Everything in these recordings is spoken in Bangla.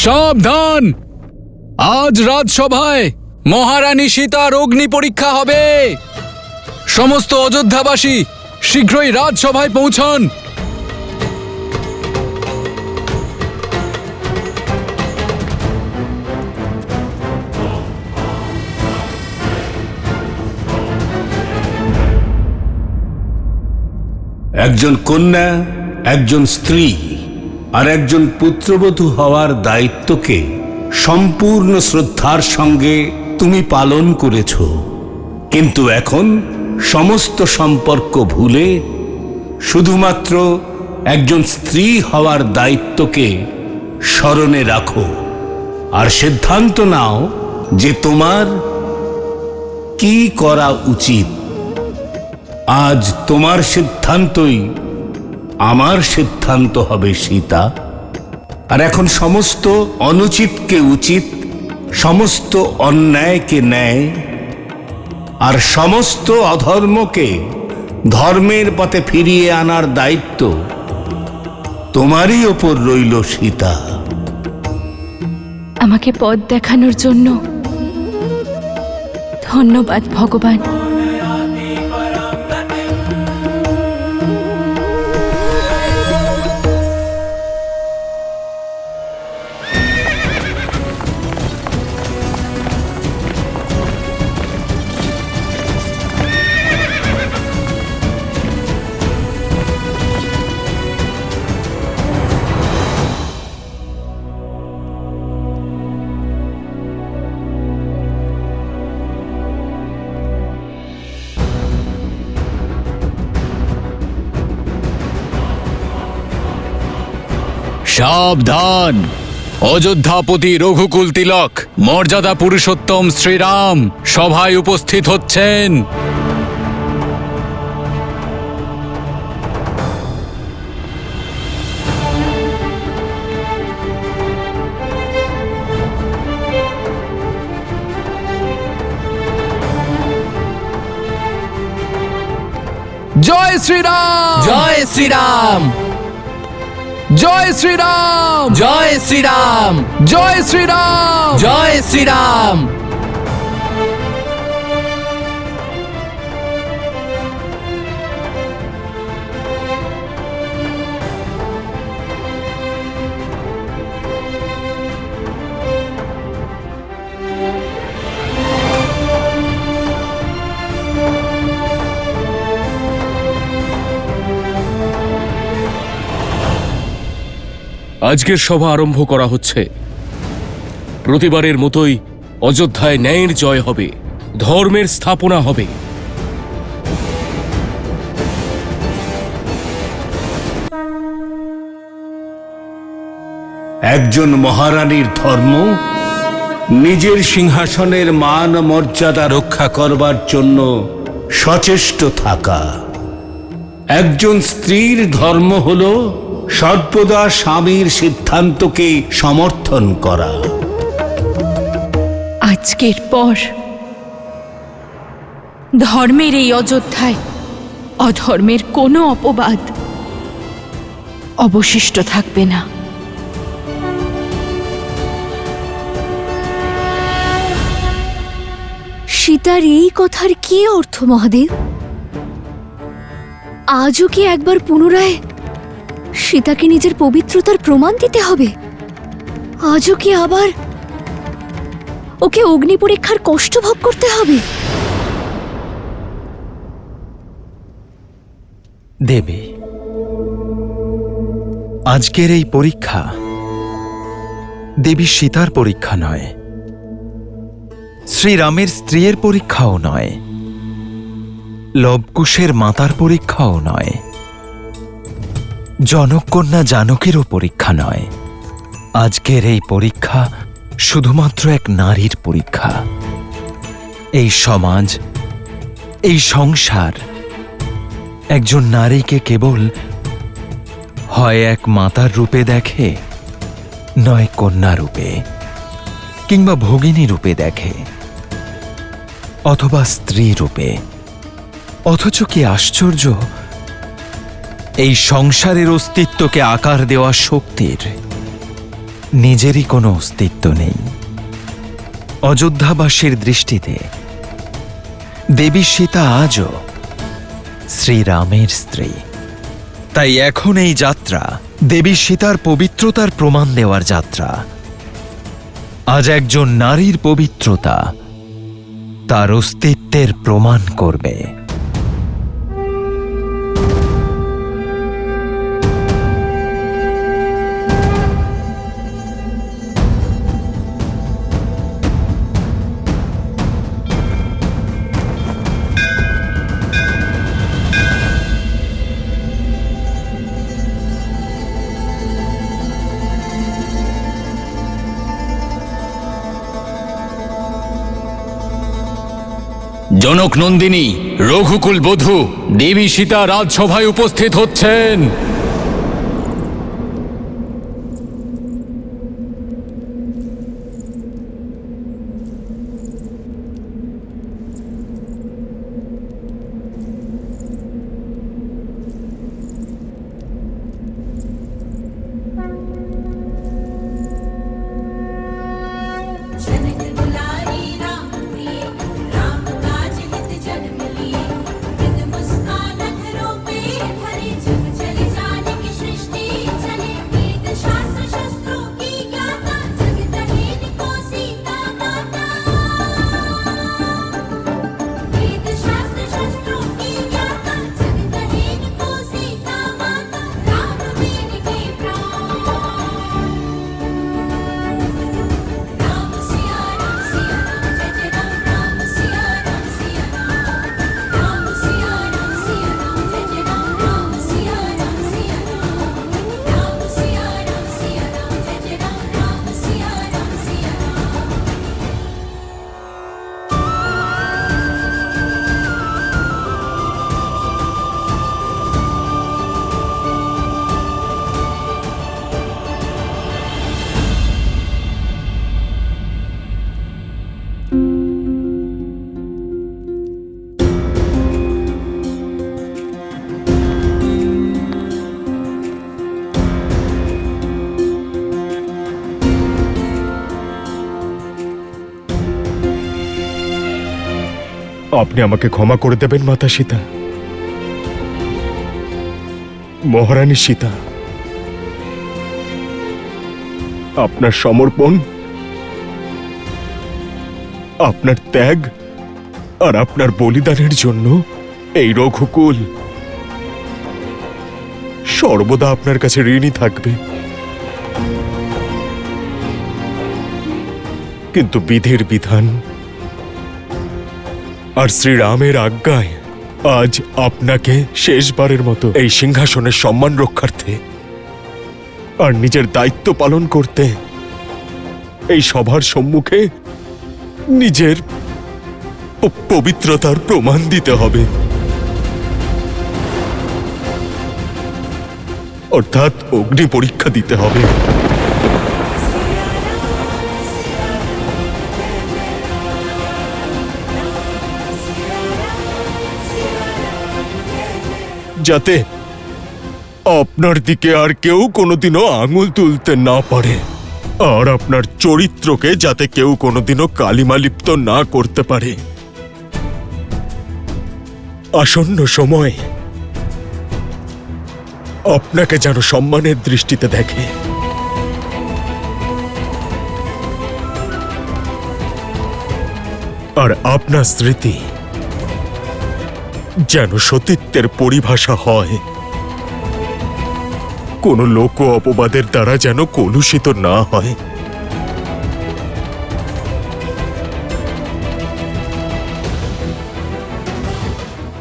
সাবধান! আজ রাজসভায় মহারানী সীতার অগ্নি পরীক্ষা হবে। সমস্ত অযোধ্যাবাসী শীঘ্রই রাজসভায় পৌঁছান। একজন কন্যা, একজন স্ত্রী আর একজন পুত্রবধূ হওয়ার দায়িত্বকে সম্পূর্ণ শ্রদ্ধার সঙ্গে তুমি পালন করেছ, কিন্তু এখন সমস্ত সম্পর্ক ভুলে শুধুমাত্র একজন স্ত্রী হওয়ার দায়িত্বকে স্মরণে রাখো আর সিদ্ধান্ত নাও যে তোমার কি করা উচিত। আজ তোমার সিদ্ধান্তই আমার সিদ্ধান্ত হবে সীতা। আর এখন সমস্ত অনুচিতকে উচিত, সমস্ত অন্যায়কে ন্যায় আর সমস্ত অধর্মকে ধর্মের পথে ফিরিয়ে আনার দায়িত্ব তোমারই ওপর রইল সীতা। আমাকে পথ দেখানোর জন্য ধন্যবাদ ভগবান। সাবধান! অযোধ্যাপতি রঘুকুল তিলক মর্যাদা পুরুষোত্তম শ্রীরাম সভায় উপস্থিত হচ্ছেন। জয় শ্রীরাম! জয় শ্রীরাম! জয় শ্রীরাম! জয় শ্রীরাম! জয় শ্রীরাম! জয় শ্রীরাম! আজকের সভা আরম্ভ করা হচ্ছে। প্রতিবারের মতোই অযোধ্যায় ন্যায়ের জয় হবে, ধর্মের স্থাপনা হবে। একজন মহারানীর ধর্ম নিজের সিংহাসনের মান মর্যাদা রক্ষা করবার জন্য সচেষ্ট থাকা। একজন স্ত্রীর ধর্ম হল সর্বদা স্বামীর সিদ্ধান্তকে সমর্থন করা। আজকের পর ধর্মের এই অযোধ্যায় অধর্মের কোনো অপবাদ অবশিষ্ট থাকবে না। সীতার এই কথার কি অর্থ মহাদেব? আজও কি একবার পুনরায় সীতাকে নিজের পবিত্রতার প্রমাণ দিতে হবে? আজও কি আবার ওকে অগ্নি পরীক্ষার কষ্ট ভোগ করতে হবে? দেবী, আজকের এই পরীক্ষা দেবী সীতার পরীক্ষা নয়, শ্রীরামের স্ত্রীর পরীক্ষাও নয়, লবকুশের মাতার পরীক্ষাও নয়, জনককন্যা জানকীরও পরীক্ষা নয়। আজকের এই পরীক্ষা শুধুমাত্র এক নারীর পরীক্ষা। এই সমাজ, এই সংসার একজন নারীকে কেবল হয় এক মাতার রূপে দেখে, নয় কন্যা রূপে কিংবা ভগিনী রূপে দেখে, অথবা স্ত্রী রূপে। অথচ কি আশ্চর্য, এই সংসারের অস্তিত্বকে আকার দেওয়া শক্তির নিজেরই কোনো অস্তিত্ব নেই। অযোধ্যাবাসীর দৃষ্টিতে দেবী সীতা আজও শ্রীরামের স্ত্রী। তাই এখন এই যাত্রা দেবী সীতার পবিত্রতার প্রমাণ দেওয়ার যাত্রা। আজ একজন নারীর পবিত্রতা তার অস্তিত্বের প্রমাণ করবে। জনক নন্দিনী, রঘুকুল বধূ দেবী সীতা রাজসভায় উপস্থিত হচ্ছেন। जनक दुलारी राम प्रिय, राम काज हित जन मिलिए। मृद मुस्कान अधरों पे भरे, जग चले जानकी सृष्टि चले। वेद शास्त्र शस्त्रों की ज्ञाता, जगदहीन को सीता माता। वेद शास्त्र शस्त्रों की ज्ञाता, जगदहीन को सीता माता। राम वीर के प्राण, राम सिया राम जय जय राम। राम सिया राम राम सिया राम जय जय राम। राम सिया राम राम सिया राम जय जय राम। राम सिया राम আপনি আমাকে ক্ষমা করে দেবেন মাতা সীতা, মহারানী সীতা। আপনার সমর্পণ, আপনার ত্যাগ আর আপনার বলিদানের জন্য এই রঘুকুল সর্বদা আপনার কাছে ঋণী থাকবে। কিন্তু বিধির বিধান আর শ্রীরামের আজ্ঞায় আজ আপনাকে শেষবারের মতো এই সিংহাসনের সম্মান রক্ষার্থে আর নিজের দায়িত্ব পালন করতে এই সভার সম্মুখে নিজের পবিত্রতার প্রমাণ দিতে হবে, অর্থাৎ অগ্নি পরীক্ষা দিতে হবে। যাতে আপনার দিকে আর কেউ কোনোদিনও আঙুল তুলতে না পারে, আর আপনার চরিত্রকে যাতে কেউ কোনোদিনও কালিমালিপ্ত না করতে পারে। আসন্ন সময় আপনাকে যেন সম্মানের দৃষ্টিতে দেখে, আর আপনার স্মৃতি যেন সতীত্বের পরিভাষা হয়, কোনো লোক অপবাদের দ্বারা যেন কলুষিত না হয়।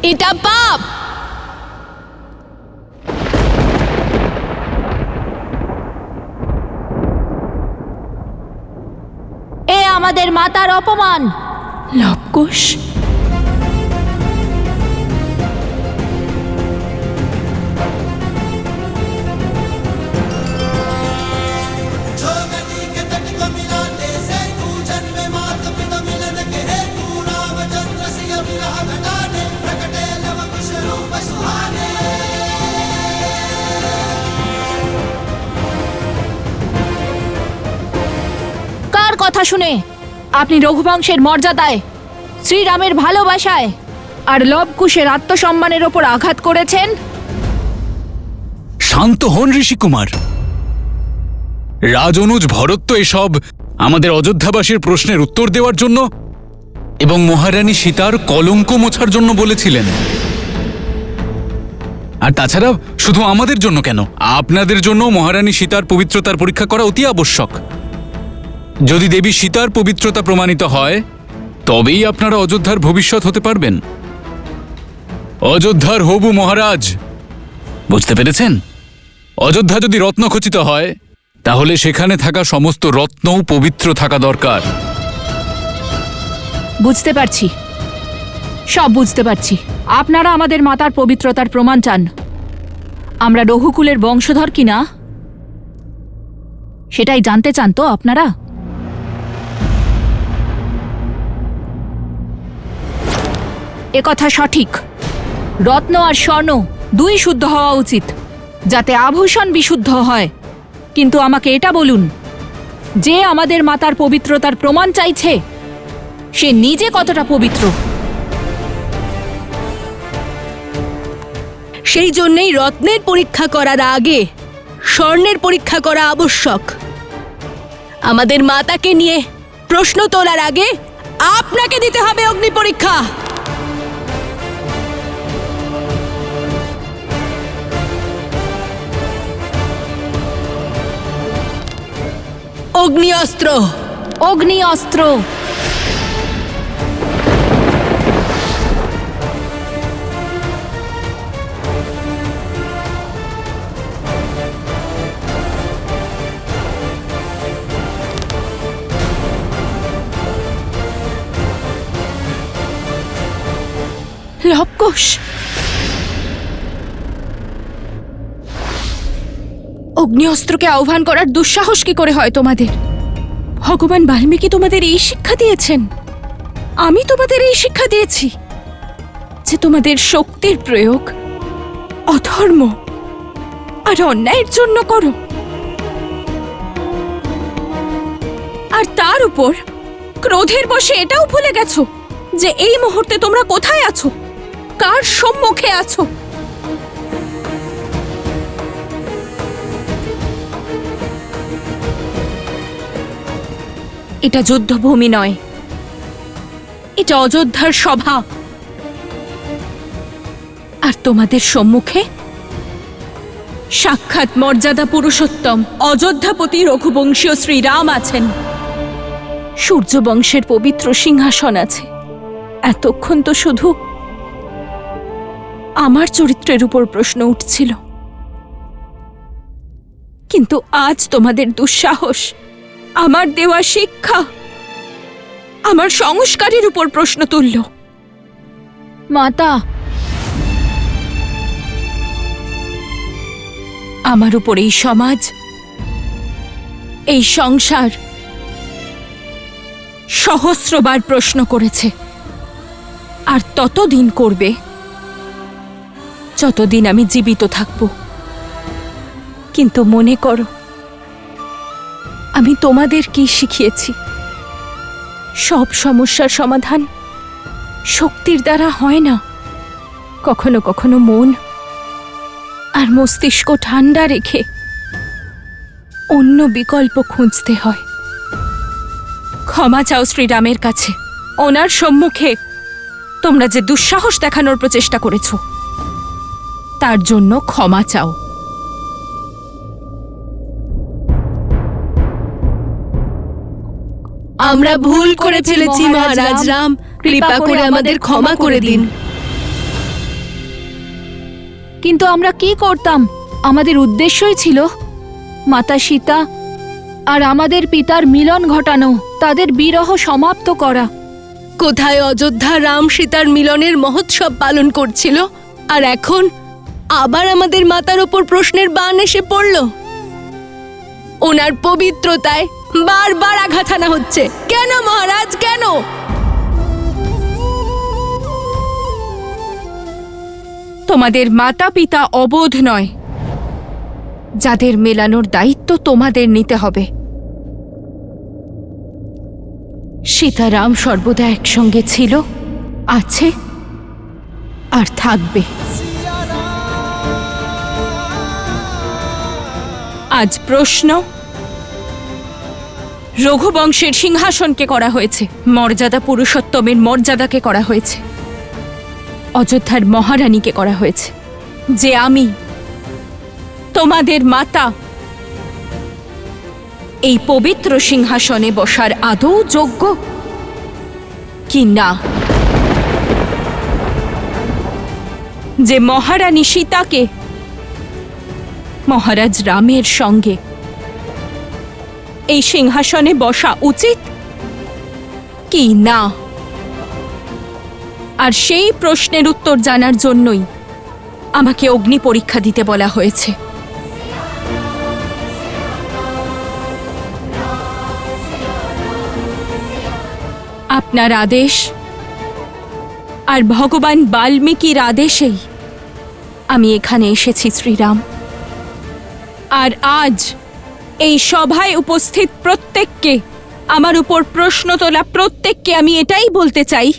এটা পাপ। এ আমাদের মাতার অপমান। লবকুশ, কথা শুনে আপনি রঘুবংশের মর্যাদায়, শ্রীরামের ভালোবাসায় আর লবকুশের আত্মসম্মানের ওপর আঘাত করেছেন। শান্ত হন ঋষিকুমার। রাজনুজ ভরত তো এসব আমাদের অযোধ্যাবাসীর প্রশ্নের উত্তর দেওয়ার জন্য এবং মহারানী সীতার কলঙ্ক মোছার জন্য বলেছিলেন। আর তাছাড়া শুধু আমাদের জন্য কেন, আপনাদের জন্য মহারানী সীতার পবিত্রতার পরীক্ষা করা অতি আবশ্যক। যদি দেবী সীতার পবিত্রতা প্রমাণিত হয় তবেই আপনারা অযোধ্যার ভবিষ্যৎ হতে পারবেন। অযোধ্যার হবু মহারাজ, বুঝতে পেরেছেন? অযোধ্যা যদি রত্নখচিত হয় তাহলে সেখানে থাকা সমস্ত রত্নও পবিত্র থাকা দরকার। বুঝতে পারছি, সব বুঝতে পারছি। আপনারা আমাদের মাতার পবিত্রতার প্রমাণ চান। আমরা রঘুকুলের বংশধর কিনা সেটাই জানতে চান তো আপনারা? একথা সঠিক, রত্ন আর স্বর্ণ দুই শুদ্ধ হওয়া উচিত, যাতে আভূষণ বিশুদ্ধ হয়। কিন্তু আমাকে এটা বলুন, যে আমাদের মাতার পবিত্রতার প্রমাণ চাইছে সে নিজে কতটা পবিত্র? সেই জন্যই রত্নের পরীক্ষা করার আগে স্বর্ণের পরীক্ষা করা আবশ্যক। আমাদের মাতাকে নিয়ে প্রশ্ন তোলার আগে আপনাকে দিতে হবে অগ্নি পরীক্ষা। অগ্নি অস্ত্র, অগ্নি অস্ত্র। লবকুশ, অগ্নি অস্ত্রকে আহ্বান করার দুঃসাহস কি করে হয় তোমাদের? ভগবান বাল্মীকি তোমাদের এই শিক্ষা দিয়েছেন? আমি তোমাদের এই শিক্ষা দিয়েছি যে তোমাদের শক্তির প্রয়োগ অধর্ম আর অন্যায়ের জন্য করো, আর তার উপর ক্রোধের বশে এটাও ভুলে গেছো যে এই মুহূর্তে তোমরা কোথায় আছো, কার সম্মুখে আছো। এটা যুদ্ধভূমি নয়, এটা অযোধ্যার সভা। আর তোমাদের সম্মুখে সাক্ষাৎ মর্যাদা পুরুষোত্তম অযোধ্যাপতি রঘুবংশীয় শ্রীরাম আছেন। সূর্যবংশের পবিত্র সিংহাসন আছে। এতক্ষণ তো শুধু আমার চরিত্রের উপর প্রশ্ন উঠছিল, কিন্তু আজ তোমাদের দুঃসাহস আমার দেওয়া শিক্ষা, আমার সংস্কারের উপর প্রশ্ন তুলল। মাতা, আমার উপর এই সমাজ, এই সংসার সহস্রবার প্রশ্ন করেছে, আর ততদিন করবে যতদিন আমি জীবিত থাকব। কিন্তু মনে করো, আমি তোমাদের কি শিখিয়েছি? সব সমস্যার সমাধান শক্তির দ্বারা হয় না। কখনো কখনো মন আর মস্তিষ্ক ঠান্ডা রেখে অন্য বিকল্প খুঁজতে হয়। ক্ষমা চাও শ্রীরামের কাছে। ওনার সম্মুখে তোমরা যে দুঃসাহস দেখানোর প্রচেষ্টা করেছ তার জন্য ক্ষমা চাও। আমরা ভুল করে ফেলেছি মহারাজ রাম, কৃপা করে আমাদের ক্ষমা করে দিন। কিন্তু আমরা কি করতাম? আমাদের উদ্দেশ্যই ছিল মাতা সীতা আর আমাদের পিতার মিলন ঘটানো, তাদের বিরহ সমাপ্ত করা। কোথায় অযোধ্যা রাম সীতার মিলনের মহোৎসব পালন করছিল, আর এখন আবার আমাদের মাতার ওপর প্রশ্নের বাণ এসে পড়ল। ওনার পবিত্রতায় বারবার আঘাত আনা হচ্ছে। কেন মহারাজ, কেন? তোমাদের মাতা পিতা অবোধ নয়, যাদের মেলানোর দায়িত্ব তোমাদের নিতে হবে। সীতারাম সর্বদা একসঙ্গে ছিল, আছে আর থাকবে। আজ প্রশ্ন, রঘুবংশের সিংহাসনকে করা হয়েছে, মর্যাদা পুরুষোত্তমের মর্যাদাকে করা হয়েছে, অযোধ্যার মহারানীকে করা হয়েছে, যে আমি তোমাদের মাতা এই পবিত্র সিংহাসনে বসার আদৌ যোগ্য কি না, যে মহারানী সীতাকে মহারাজ রামের সঙ্গে এই সিংহাসনে বসা উচিত কি না। আর সেই প্রশ্নের উত্তর জানার জন্যই আমাকে অগ্নি পরীক্ষা দিতে বলা হয়েছে। আপনার আদেশ আর ভগবান বাল্মীকির আদেশেই আমি এখানে এসেছি শ্রীরাম। আর আজ এই সভায় উপস্থিত প্রত্যেককে, আমার উপর প্রশ্ন তোলা প্রত্যেককে আমি এটাই বলতে চাই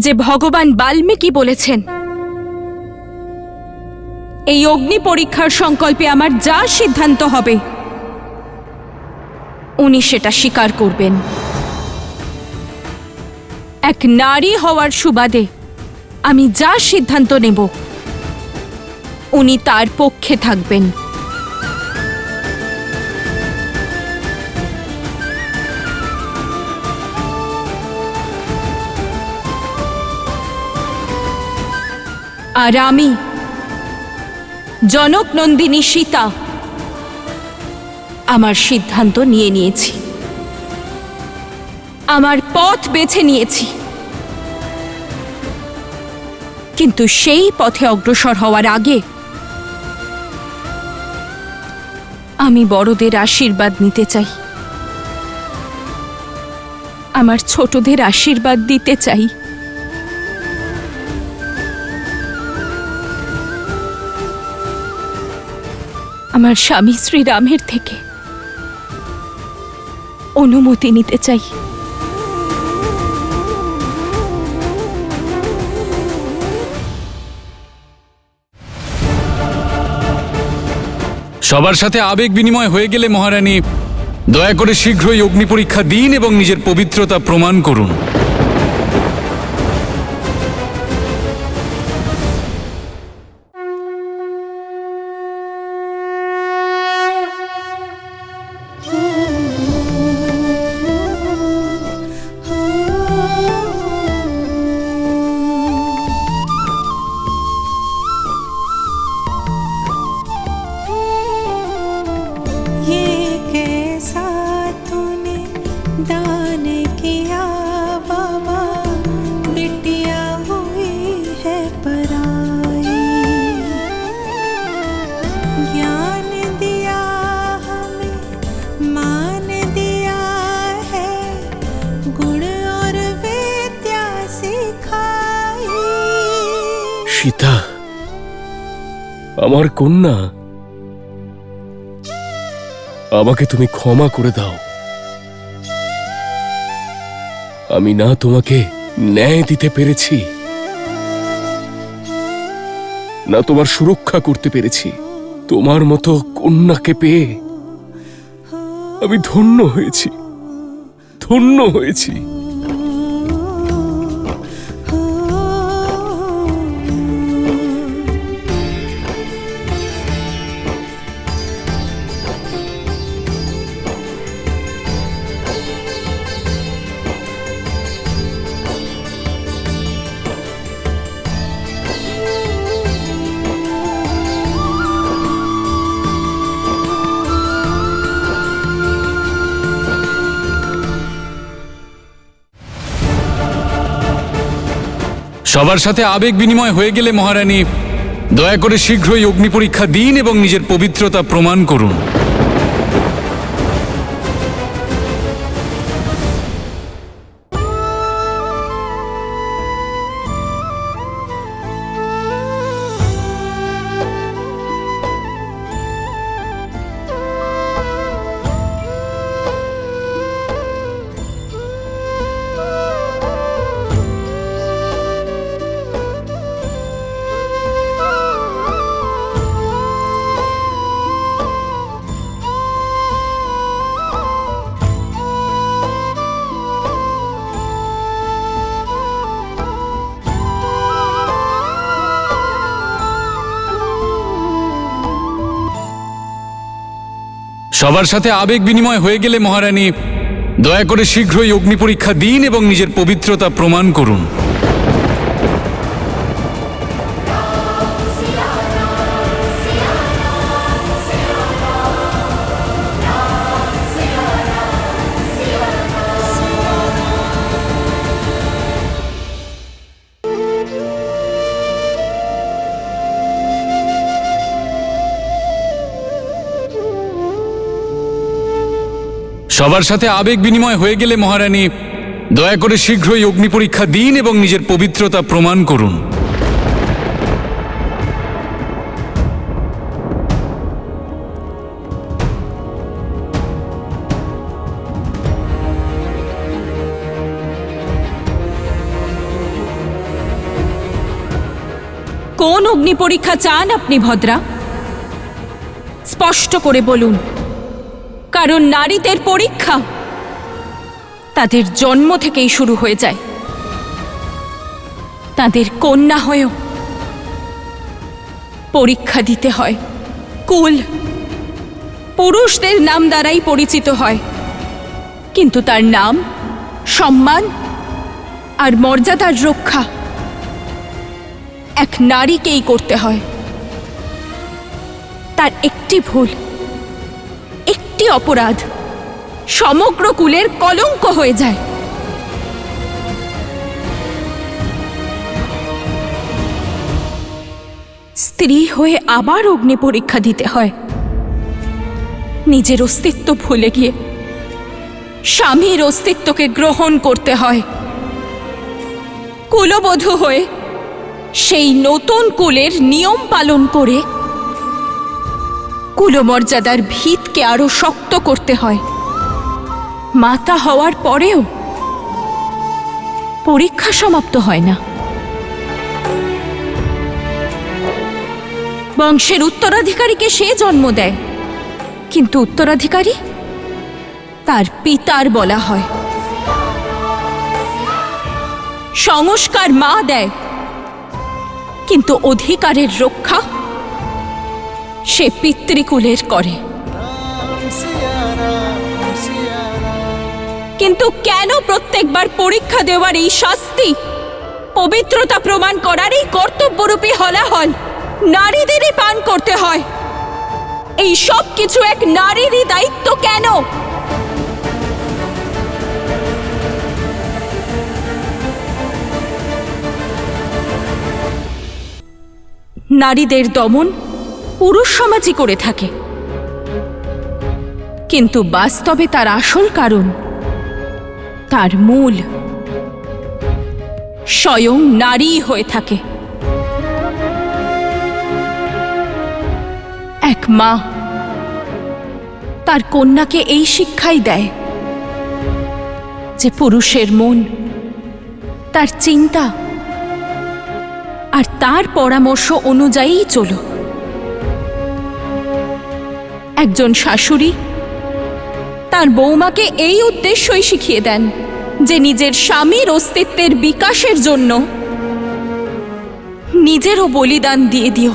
যে ভগবান বাল্মীকি বলেছেন এই অগ্নি পরীক্ষার সংকল্পে আমার যা সিদ্ধান্ত হবে উনি সেটা স্বীকার করবেন। এক নারী হওয়ার সুবাদে আমি যা সিদ্ধান্ত নেব উনি তার পক্ষে থাকবেন। আর আমি জনক নন্দিনী সীতা আমার সিদ্ধান্ত নিয়ে নিয়েছি, আমার পথ বেছে নিয়েছি, কিন্তু সেই পথে অগ্রসর হওয়ার আগে আমি বড়দের আশীর্বাদ নিতে চাই, আমার ছোটদের আশীর্বাদ দিতে চাই। আমার স্বামী শ্রীরামের থেকে অনুমতি নিতে চাই। সবার সাথে আবেগ বিনিময় হয়ে গেলে মহারানী দয়া করে শীঘ্রই অগ্নি পরীক্ষা দিন এবং নিজের পবিত্রতা প্রমাণ করুন। ये कैसा तूने दान किया बाबा, बिटिया हुई है पराई, ज्ञान दिया हमें मान दिया है, गुण और विद्या सिखाई। সীতা, আমার কন্যা, আমাকে তুমি ক্ষমা করে দাও। আমি না তোমাকে ন্যায় দিতে পেরেছি, না তোমার সুরক্ষা করতে পেরেছি। তোমার মতো কন্যাকে পেয়ে আমি ধন্য হয়েছি, ধন্য হয়েছি। সবার সাথে আবেগ বিনিময় হয়ে গেলে মহারানী দয়া করে শীঘ্রই অগ্নি পরীক্ষা দিন এবং নিজের পবিত্রতা প্রমাণ করুন। সবার সাথে আবেগ বিনিময় হয়ে গেলে মহারানী দয়া করে শীঘ্রই অগ্নি পরীক্ষা দিন এবং নিজের পবিত্রতা প্রমাণ করুন। সবার সাথে আবেগ বিনিময় হয়ে গেলে মহারানী দয়া করে শীঘ্রই অগ্নি পরীক্ষা দিন এবং নিজের পবিত্রতা প্রমাণ করুন। কোন অগ্নি পরীক্ষা চান আপনি ভদ্রা? স্পষ্ট করে বলুন, কারণ নারীদের পরীক্ষা তাদের জন্ম থেকেই শুরু হয়ে যায়। তাদের কন্যা হয়েও পরীক্ষা দিতে হয়। কুল পুরুষদের নাম দ্বারাই পরিচিত হয়, কিন্তু তার নাম, সম্মান আর মর্যাদার রক্ষা এক নারীকেই করতে হয়। তার একটি ভুল, একটি অপরাধ সমগ্র কুলের কলঙ্ক হয়ে যায়। স্ত্রী হয়ে আবার অগ্নি পরীক্ষা দিতে হয়, নিজের অস্তিত্ব ভুলে গিয়ে স্বামীর অস্তিত্বকে গ্রহণ করতে হয়। কুলবধূ হয়ে সেই নতুন কুলের নিয়ম পালন করে কুলমর্যাদার ভিতকে আরো শক্ত করতে হয়। মাতা হওয়ার পরেও পরীক্ষা সমাপ্ত হয় না। বংশের উত্তরাধিকারীকে সে জন্ম দেয়, কিন্তু উত্তরাধিকারী তার পিতার বলা হয়। সংস্কার মা দেয়, কিন্তু অধিকারের রক্ষা সে পিতৃকুলের করে। কিন্তু কেন প্রত্যেকবার পরীক্ষা দেওয়ার এই শাস্তি, পবিত্রতা প্রমাণ করার এই কর্তব্যরূপী হলাহল নারীদেরই পান করতে হয়? এই সব কিছু এক নারীরই দায়িত্ব কেন? নারীদের দমন পুরুষ সমাজই করে থাকে, কিন্তু বাস্তবে তার আসল কারণ, তার মূল স্বয়ং নারী হয়ে থাকে। এক মা তার কন্যাকে এই শিক্ষাই দেয় যে পুরুষের মন, তার চিন্তা আর তার পরামর্শ অনুযায়ী চলো। একজন শাশুড়ি তার বৌমাকে এই উদ্দেশ্যই শিখিয়ে দেন যে নিজের স্বামীর অস্তিত্বের বিকাশের জন্য নিজেরও বলিদান দিয়ে দিও।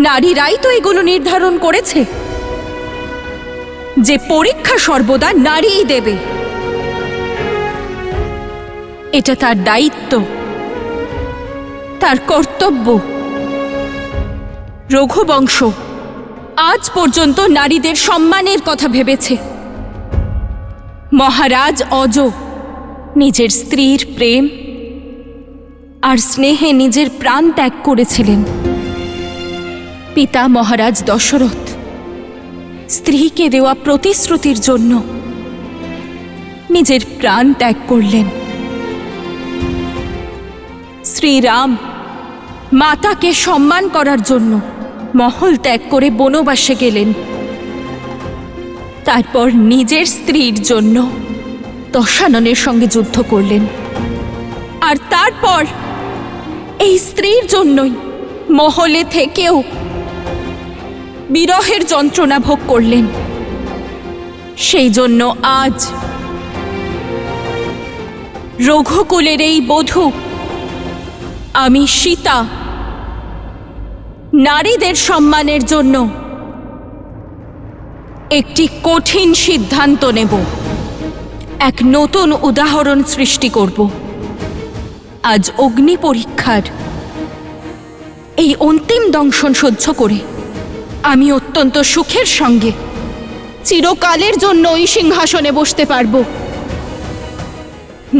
নারীরাই তো এগুলো নির্ধারণ করেছে যে পরীক্ষা সর্বদা নারীই দেবে। এটা তার দায়িত্ব, তার কর্তব্য। রঘুবংশ আজ পর্যন্ত নারীদের সম্মানের কথা ভেবেছে। মহারাজ অজ নিজের স্ত্রীর প্রেম আর স্নেহে নিজের প্রাণ ত্যাগ করেছিলেন। পিতা মহারাজ দশরথ স্ত্রীকে দেওয়া প্রতিশ্রুতির জন্য নিজের প্রাণ ত্যাগ করলেন। শ্রীরাম মাতাকে সম্মান করার জন্য মহল ত্যাগ করে বনবাসে গেলেন। তারপর নিজের স্ত্রীর জন্য দশাননের সঙ্গে যুদ্ধ করলেন, আর তারপর এই স্ত্রীর জন্যই মহলে থেকেও বিরহের যন্ত্রণা ভোগ করলেন। সেই জন্য আজ রঘুকুলের এই বধূ আমি সীতা নারীদের সম্মানের জন্য একটি কঠিন সিদ্ধান্ত নেব, এক নতুন উদাহরণ সৃষ্টি করব। আজ অগ্নি পরীক্ষার এই অন্তিম দংশন সহ্য করে আমি অত্যন্ত সুখের সঙ্গে চিরকালের জন্য ওই সিংহাসনে বসতে পারব।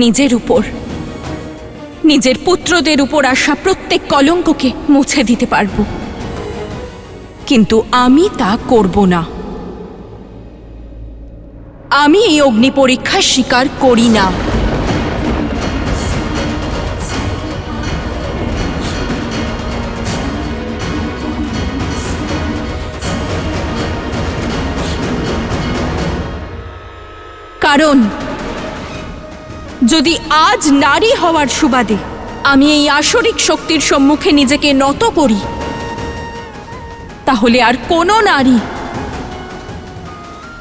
নিজের উপর, নিজের পুত্রদের উপর আসা প্রত্যেক কলঙ্ককে মুছে দিতে পারব। কিন্তু আমি তা করব না। আমি এই অগ্নি পরীক্ষা স্বীকার করি না। কারণ যদি আজ নারী হওয়ার সুবাদে আমি এই আসরিক শক্তির সম্মুখে নিজেকে নত করি, তাহলে আর কোনো নারী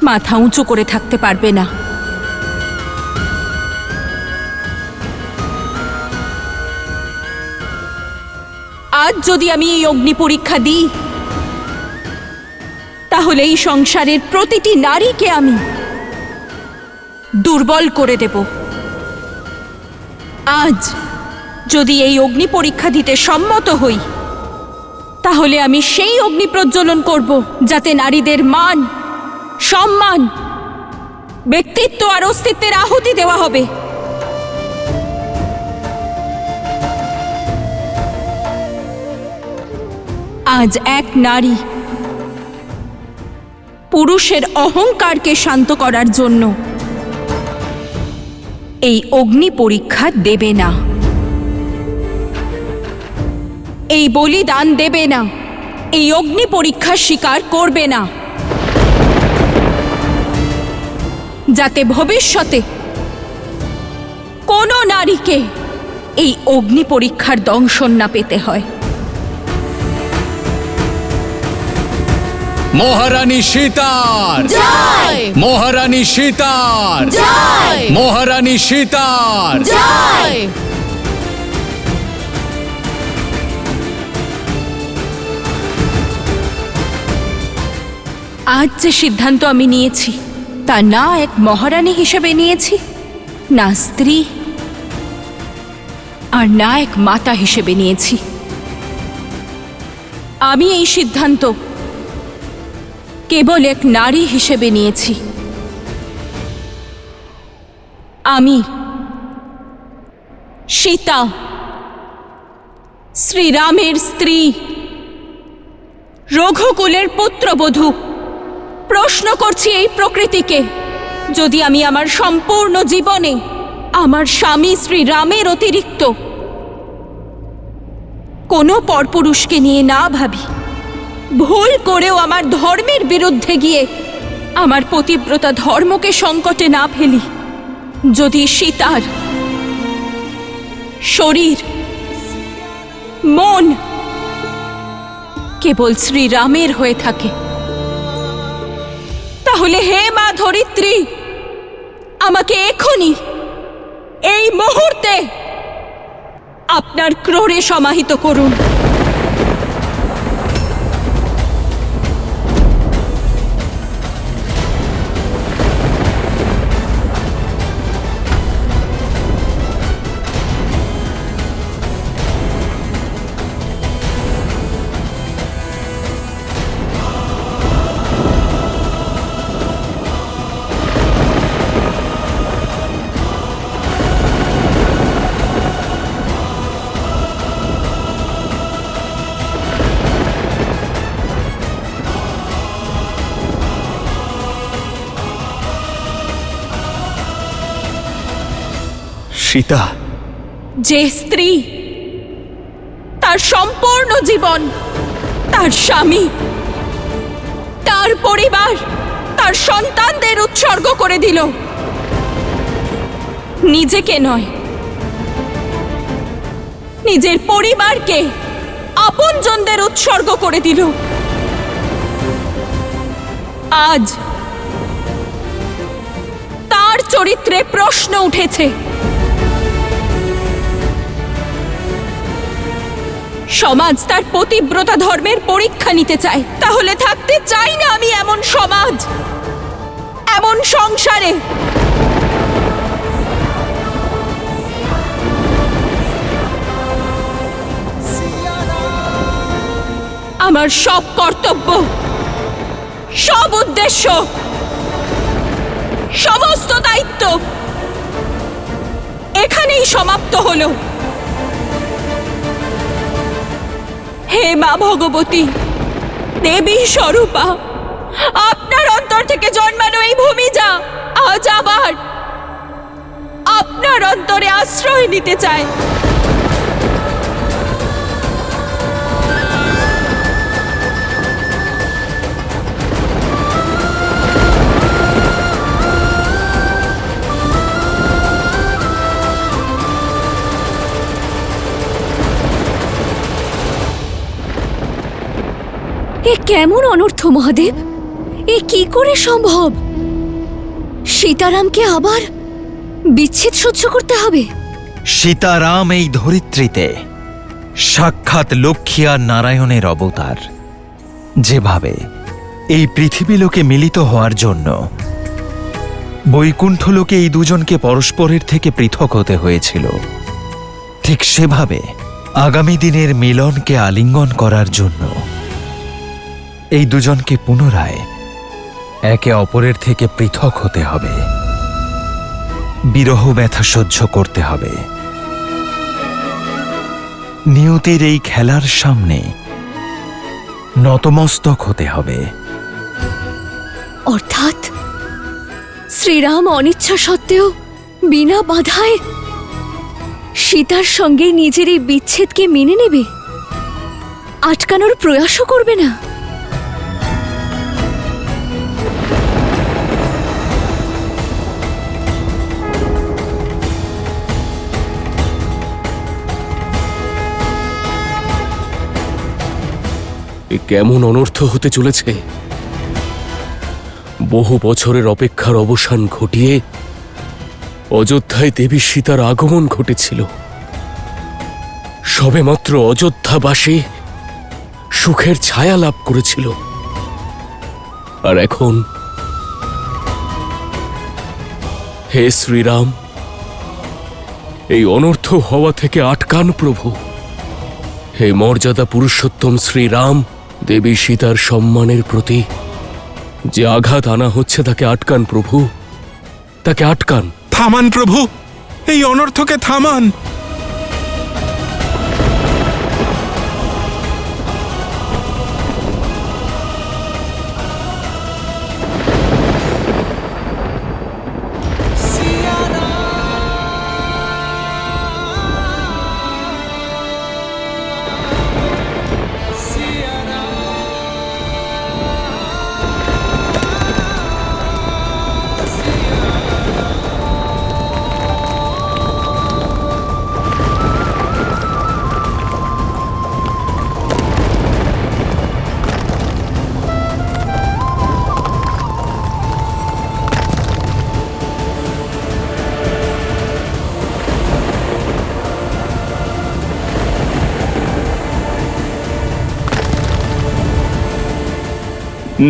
মাথা উঁচু করে থাকতে পারবে না। আজ যদি আমি এই অগ্নি পরীক্ষা দিই, তাহলে এই সংসারের প্রতিটি নারীকে আমি দুর্বল করে দেব। আজ যদি এই অগ্নি পরীক্ষা দিতে সম্মত হই, তাহলে আমি সেই অগ্নি প্রজ্বলন করব যাতে নারীদের মান, সম্মান, ব্যক্তিত্ব আর অস্তিত্বের আহুতি দেওয়া হবে। আজ এক নারী পুরুষের অহংকারকে শান্ত করার জন্য এই অগ্নি পরীক্ষা দেবে না, এই বলিদান দেবে না, এই অগ্নি পরীক্ষা স্বীকার করবে না, যাতে ভবিষ্যতে কোনো নারীকে এই অগ্নি পরীক্ষার দংশন না পেতে হয়। মহারানী সীতার জয়! মহারানী সীতার জয়! মহারানী সীতার জয়! আজ যে সিদ্ধান্ত আমি নিয়েছি, তা না এক মহারানী হিসেবে নিয়েছি, না স্ত্রী, আর না এক মাতা হিসেবে নিয়েছি। আমি এই সিদ্ধান্ত কেবল এক নারী হিসেবে নিয়েছি। আমি সীতা, শ্রীরামের স্ত্রী, রঘুকুলের পুত্রবধূ, প্রশ্ন করছি এই প্রকৃতিকে, যদি আমি আমার সম্পূর্ণ জীবনে আমার স্বামী শ্রীরামের অতিরিক্ত কোনো পরপুরুষকে নিয়ে না ভাবি, ভুল করেও আমার ধর্মের বিরুদ্ধে গিয়ে আমার পতিব্রতা ধর্মকে সংকটে না ফেলি, যদি সীতার শরীর, মন কেবল শ্রীরামের হয়ে থাকে, তাহলে হে মা ধরিত্রী, আমাকে এখনই, এই মুহূর্তে আপনার ক্রোড়ে সমাহিত করুন। সীতা, যে স্ত্রী তার সম্পূর্ণ জীবন তার স্বামী, তার পরিবার, তার সন্তানদের উৎসর্গ করে দিল, নিজেকে নয়, নিজের পরিবারকে, আপনজনদের উৎসর্গ করে দিল, আজ তার চরিত্রে প্রশ্ন উঠেছে। সমাজ তার পতিব্রতা ধর্মের পরীক্ষা নিতে চায়, তাহলে থাকতে চাই না আমি এমন সমাজ এমন সংসারে আমার সব কর্তব্য, সব উদ্দেশ্য, সমস্ত দায়িত্ব এখানেই সমাপ্ত হলো। হে মা ভগবতী, দেবী স্বরূপা, আপনার অন্তর থেকে জন্মানো এই ভূমিজা আজ আবার আপনার অন্তরে আশ্রয় নিতে চায়। এ কেমন অনর্থ মহাদেব? এ কি করে সম্ভব? সীতারামকে আবার বিচ্ছেদ সহ্য করতে হবে? সীতারাম এই ধরিত্রীতে সাক্ষাৎ লক্ষ্মী আর নারায়ণের অবতার। যেভাবে এই পৃথিবী লোকে মিলিত হওয়ার জন্য বৈকুণ্ঠ লোকে এই দুজনকে পরস্পরের থেকে পৃথক হতে হয়েছিল, ঠিক সেভাবে আগামী দিনের মিলনকে আলিঙ্গন করার জন্য এই দুজনকে পুনরায় একে অপরের থেকে পৃথক হতে হবে, বিরহ ব্যথা সহ্য করতে হবে। নিয়তির এই খেলার সামনে নতমস্তক হতে হবে। অর্থাৎ শ্রীরাম অনিচ্ছা সত্ত্বেও বিনা বাধায় সীতার সঙ্গে নিজের এই বিচ্ছেদকে মেনে নেবে, আটকানোর প্রয়াসও করবে না। এ কেমন অনর্থ হতে চলেছে! বহু বছরের অপেক্ষার অবসান ঘটিয়ে অযোধ্যায় দেবী সীতার আগমন ঘটেছিল। সবেমাত্র অযোধ্যাবাসী সুখের ছায়া লাভ করেছিল, আর এখন হে শ্রীরাম, এই অনর্থ হওয়া থেকে আটকান প্রভু। হে মর্যাদা পুরুষোত্তম শ্রীরাম, দেবী সীতার সম্মানের প্রতি যে আঘাত আনা হচ্ছে তাকে আটকান প্রভু, তাকে আটকান। থামান প্রভু, এই অনর্থকে থামান।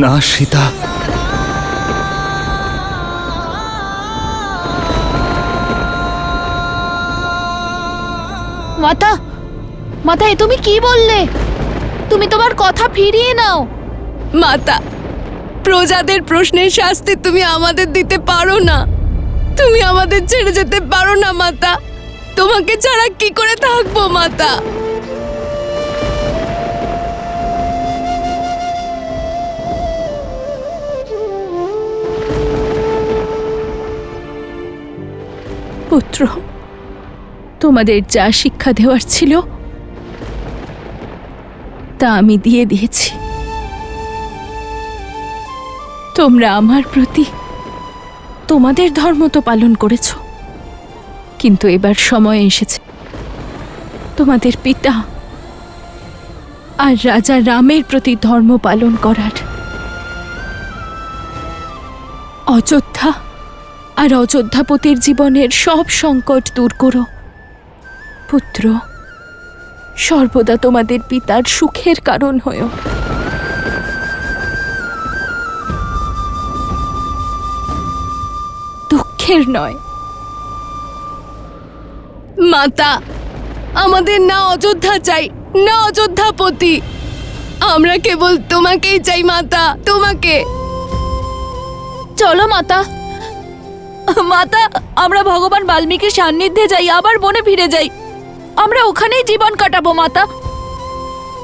না সীতা, মাতা, মাতা, এ তুমি কি বললে? তুমি তোমার কথা ফিরিয়ে নাও। মাতা, প্রজাদের প্রশ্নের শাস্তি তুমি আমাদের দিতে পারো না। তুমি আমাদের ছেড়ে যেতে পারো না মাতা। তোমাকে ছাড়া কি করে থাকবো মাতা? পুত্র, তোমাদের যা শিক্ষা দেওয়ার ছিল তা আমি দিয়ে দিয়েছি। তোমরা আমার প্রতি তোমাদের ধর্ম তো পালন করেছ, কিন্তু এবার সময় এসেছে তোমাদের পিতা আর রাজা রামের প্রতি ধর্ম পালন করার। অযোধ্যা আর অযোধ্যাপতির জীবনের সব সংকট দূর করো। পুত্র, সর্বদা তোমাদের পিতার সুখের কারণ হয়ো। দুঃখের নয়। মাতা, আমাদের না অযোধ্যা চাই, না অযোধ্যাপতি। আমরা কেবল তোমাকেই চাই মাতা, তোমাকে। চলো মাতা, মাতা, আমরা ভগবান বাল্মীকির সান্নিধ্যে যাই, আবার বনে ফিরে যাই। আমরা ওখানেই জীবন কাটাবো মাতা।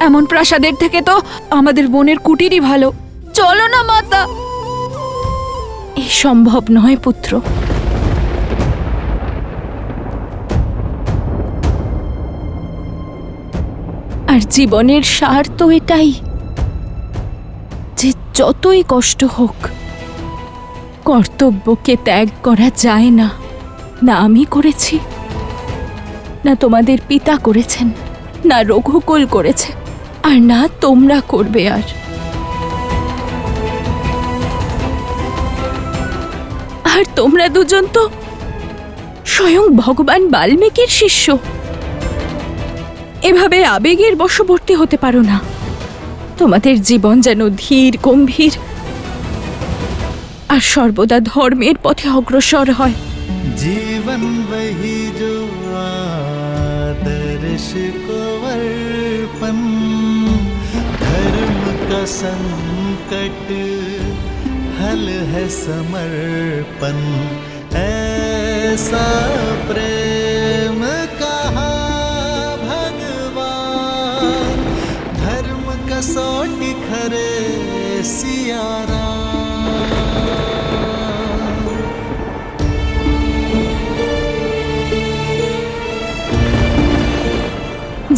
এমন প্রাসাদের থেকে তো আমাদের বনের কুটিরই ভালো। চলো না মাতা। এই সম্ভব নয় পুত্র। আর জীবনের সার তো এটাই যে যতই কষ্ট হোক কর্তব্যকে ত্যাগ করা যায় না। না আমি করেছি, না তোমাদের পিতা করেছেন, না রঘুকুল করেছে, আর না তোমরা করবে। আর তোমরা দুজন তো স্বয়ং ভগবান বাল্মীকির শিষ্য। এভাবে আবেগের বশবর্তী হতে পারো না। তোমাদের জীবন যেন ধীর গম্ভীর আর সর্বদা ধর্মের পথে অগ্রসর হয়। जीवन वही जो आदर्श को अर्पण, धर्म का संकट हल है समर्पण, ऐसा प्रेम कहा भगवान, धर्म कसौटी खरे सिया राम।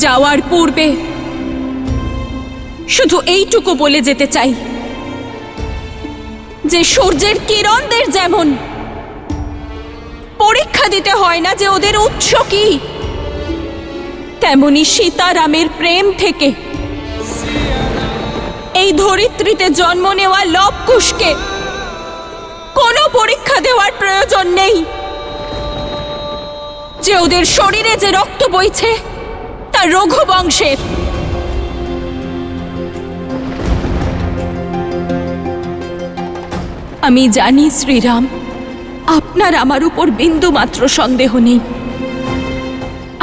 যাওয়ার পূর্বে শুধু এইটুকু বলে যেতে চাই যে সূর্যের কিরণদের যেমন পরীক্ষা দিতে হয় না যে ওদের উৎস কি, তেমনি সীতারামের প্রেম থেকে এই ধরিত্রীতে জন্ম নেওয়া লবকুশকে কোনো পরীক্ষা দেওয়ার প্রয়োজন নেই। যে ওদের শরীরে যে রক্ত বইছে তা রঘুবংশের। আমি জানি শ্রীরাম, আপনার আমার উপর বিন্দু মাত্র সন্দেহ নেই।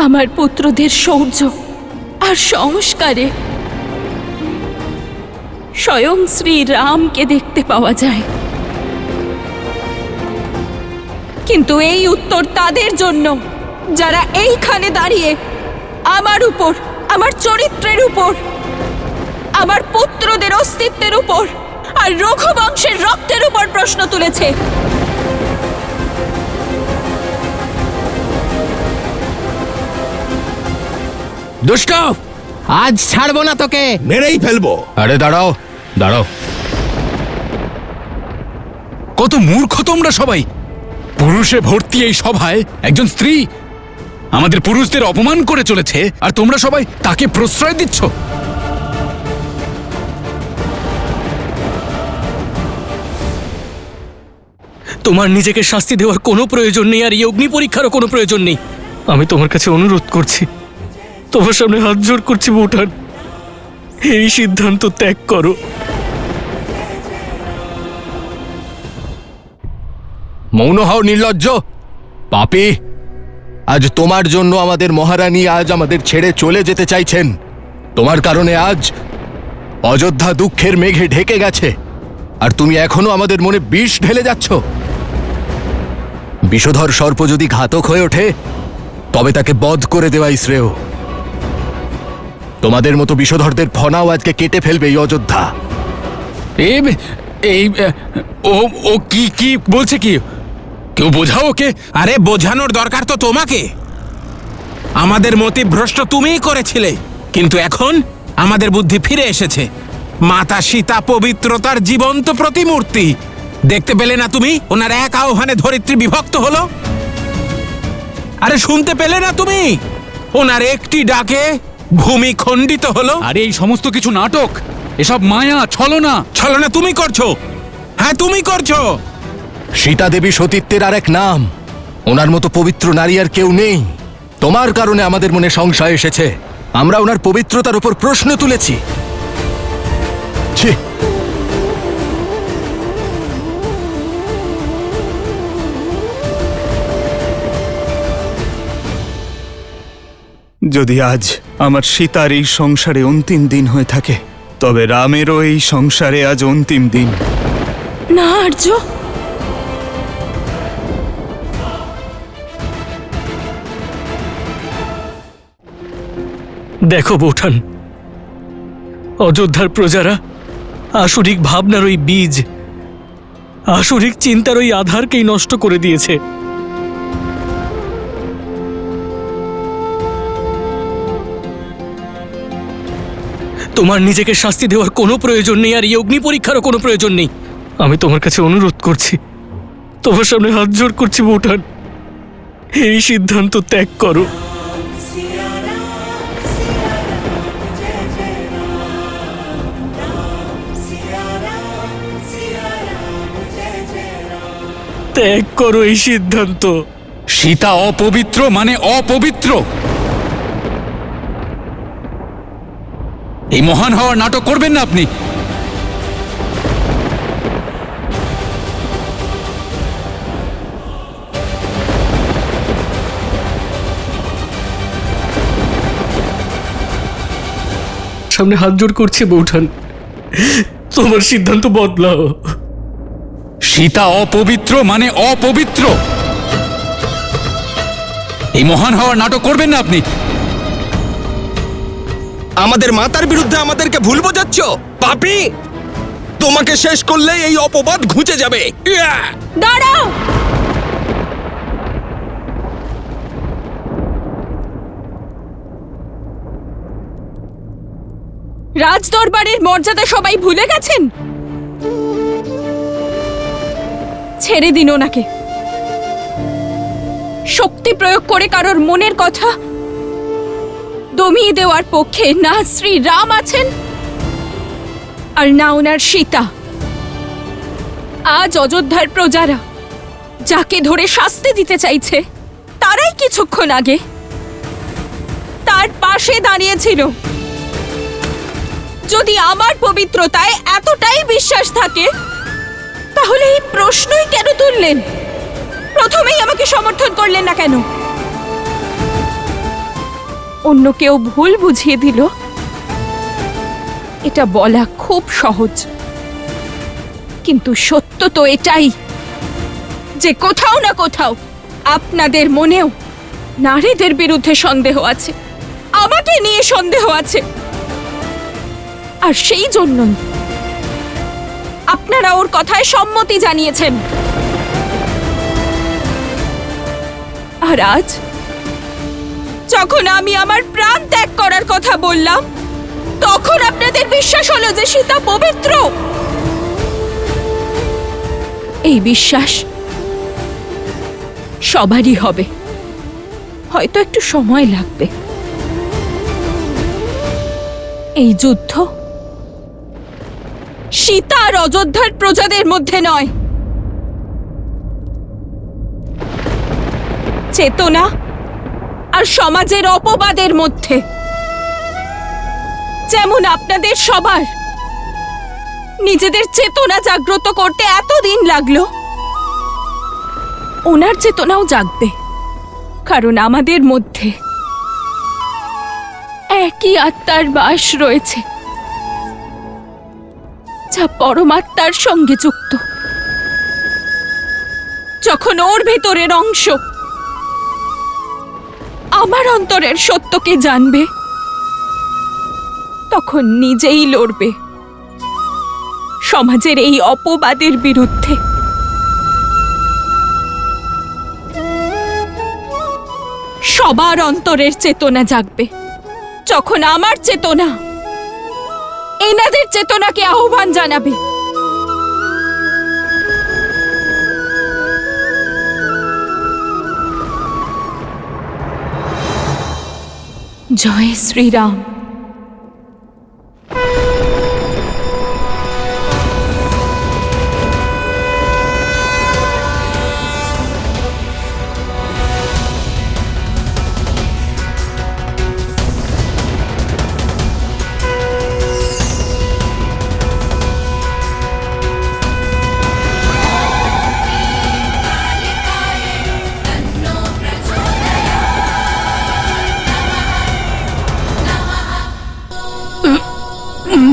আমার পুত্রদের শৌর্য আর সংস্কারে স্বয়ং শ্রীরামকে দেখতে পাওয়া যায়। কিন্তু এই উত্তর তাদের জন্য যারা এইখানে দাঁড়িয়ে আমার উপর, আমার চরিত্রের উপর, আমার পুত্রদের অস্তিত্বের উপর আর রঘুবংশের রক্তের উপর প্রশ্ন তুলেছে। দুষ্ট, আজ ছাড়বো না তোকে। মেরেই ফেলবো। আরে দাঁড়াও দাঁড়াও, কত মূর্খ তোমরা সবাই! পুরুষে ভর্তি এই সভায় একজন স্ত্রী আমাদের পুরুষদের অপমান করে চলেছে, আর তোমরা সবাই তাকে প্রশ্রয় দিচ্ছ। তোমার নিজেকে শাস্তি দেওয়ার কোনো প্রয়োজন নেই, আর এই অগ্নি পরীক্ষারও কোনো প্রয়োজন নেই। আমি তোমার কাছে অনুরোধ করছি, তোমার সামনে হাত জোড় করছি বৌঠান, এই সিদ্ধান্ত ত্যাগ করো। মৌন হও নির্লজ্জ, পাপী! আজ তোমার জন্য আমাদের মহারানী আজ আমাদের ছেড়ে চলে যেতে চাইছেন। তোমার কারণে আজ অযোধ্যা দুঃখের মেঘে ঢেকে গেছে, আর তুমি এখনো আমাদের মনে বিষ ঢেলে যাচ্ছ। বিষধর সর্প যদি ঘাতক হয়ে ওঠে তবে তাকে বধ করে দেওয়াই শ্রেয়। তোমাদের মতো বিষধরদের ফনাও আজকে কেটে ফেলবে এই অযোধ্যা। ও কি কি বলছে? কি কেউ বোঝাও ওকে। আরে বোঝানোর দরকার তো তোমাকে। আমাদের মতিভ্রষ্ট তুমিই করেছিলে, কিন্তু এখন আমাদের বুদ্ধি ফিরে এসেছে। মাতা সীতা পবিত্রতার জীবন্ত প্রতিমূর্তি। দেখতে পেলে না তুমি ওনার এক আহ্বানে ধরিত্রী বিভক্ত হলো? আরে শুনতে পেলে না তুমি ওনার একটি ডাকে ভূমি খণ্ডিত হলো? আরে এই সমস্ত কিছু নাটক, এসব মায়া, ছলনা। ছলনা তুমি করছো। হ্যাঁ, তুমি করছো। সীতা দেবী সতীত্বের আর এক নাম। ওনার মতো পবিত্র নারী আর কেউ নেই। তোমার কারণে আমাদের মনে সংশয় এসেছে। আমরা ওনার পবিত্রতার উপর প্রশ্ন তুলেছি। ছি! যদি আজ আমার সীতার এই সংসারে অন্তিম দিন হয়ে থাকে, তবে রামেরও এই সংসারে আজ অন্তিম দিন। না আর্য, দেখো বৌঠান, অযোধ্যার প্রজারা আসরিক ভাবনার ওই বীজ, আসরিক চিন্তার ওই আধারকেই নষ্ট করে দিয়েছে। তোমার নিজেকে শাস্তি দেওয়ার কোনো প্রয়োজন নেই, আর এই অগ্নি পরীক্ষারও কোনো প্রয়োজন নেই। আমি তোমার কাছে অনুরোধ করছি, তোমার সামনে হাত জোড় করছি বৌঠান, এই সিদ্ধান্ত ত্যাগ করো। ত্যাগ করো এই সিদ্ধান্ত। সীতা অপবিত্র মানে অপবিত্র। এই মহান হওয়ার নাটক করবেন না আপনি। সামনে হাত জোড় করছে বৌঠান, তোমার সিদ্ধান্ত বদলাও। সীতা অপবিত্র মানে অপবিত্র। এই মহান হওয়ার নাটক করবেন না আপনি। আমাদের মাতার বিরুদ্ধে আমাদেরকে ভুল বোঝাচ্ছ পাপী। তোমাকে শেষ করলে এই অপবাদ ঘুচে যাবে। দাঁড়াও। রাজ দরবারের মর্যাদা সবাই ভুলে গেছেন? ছেড়ে দিন ওনাকে। শক্তি প্রয়োগ করে কারোর মনের কথা দমিয়ে দেওয়ার পক্ষে না শ্রী রাম আছেন, আর না ওনার সীতা। আজ অযোধ্যার প্রজারা যাকে ধরে শাস্তি দিতে চাইছে, তারাই কিছুক্ষণ আগে তার পাশে দাঁড়িয়েছিল। যদি আমার পবিত্রতায় এতটাই বিশ্বাস থাকে, তাহলে এই প্রশ্নই কেন তুললেন? প্রথমেই আমাকে সমর্থন করলেন না কেন? অন্য কেউ ভুল বুঝিয়ে দিল, এটা বলা খুব সহজ, কিন্তু সত্য তো এটাই যে কোথাও না কোথাও আপনাদের মনেও নারীদের বিরুদ্ধে সন্দেহ আছে, আমাকে নিয়ে সন্দেহ আছে। আর সেই জন্যই আপনারা ওর কথায় সম্মতি জানিয়েছেন। আর আজ যখন আমি আমার প্রাণ ত্যাগ করার কথা বললাম, তখন আপনাদের বিশ্বাস হলো যে সীতা পবিত্র। এই বিশ্বাস সবারই হবে, হয়তো একটু সময় লাগবে। এই যুদ্ধ সীতা আর অযোধ্যার প্রজাদের মধ্যে নয়, চেতনা আর সমাজের অপবাদের মধ্যে। যেমন আপনাদের সবার নিজেদের চেতনা জাগ্রত করতে এতদিন লাগলো, ওনার চেতনাও জাগবে, কারণ আমাদের মধ্যে একই আত্মার বাস রয়েছে, যা পরমাত্মার সঙ্গে যুক্ত। যখন ওর ভেতরের অংশ আমার অন্তরের সত্যকে জানবে, তখন নিজেই লড়বে সমাজের এই অপবাদের বিরুদ্ধে। সবার অন্তরের চেতনা জাগবে যখন আমার চেতনা এনাদের চেতনাকে আহ্বান জানাবে। জয় শ্রীরাম।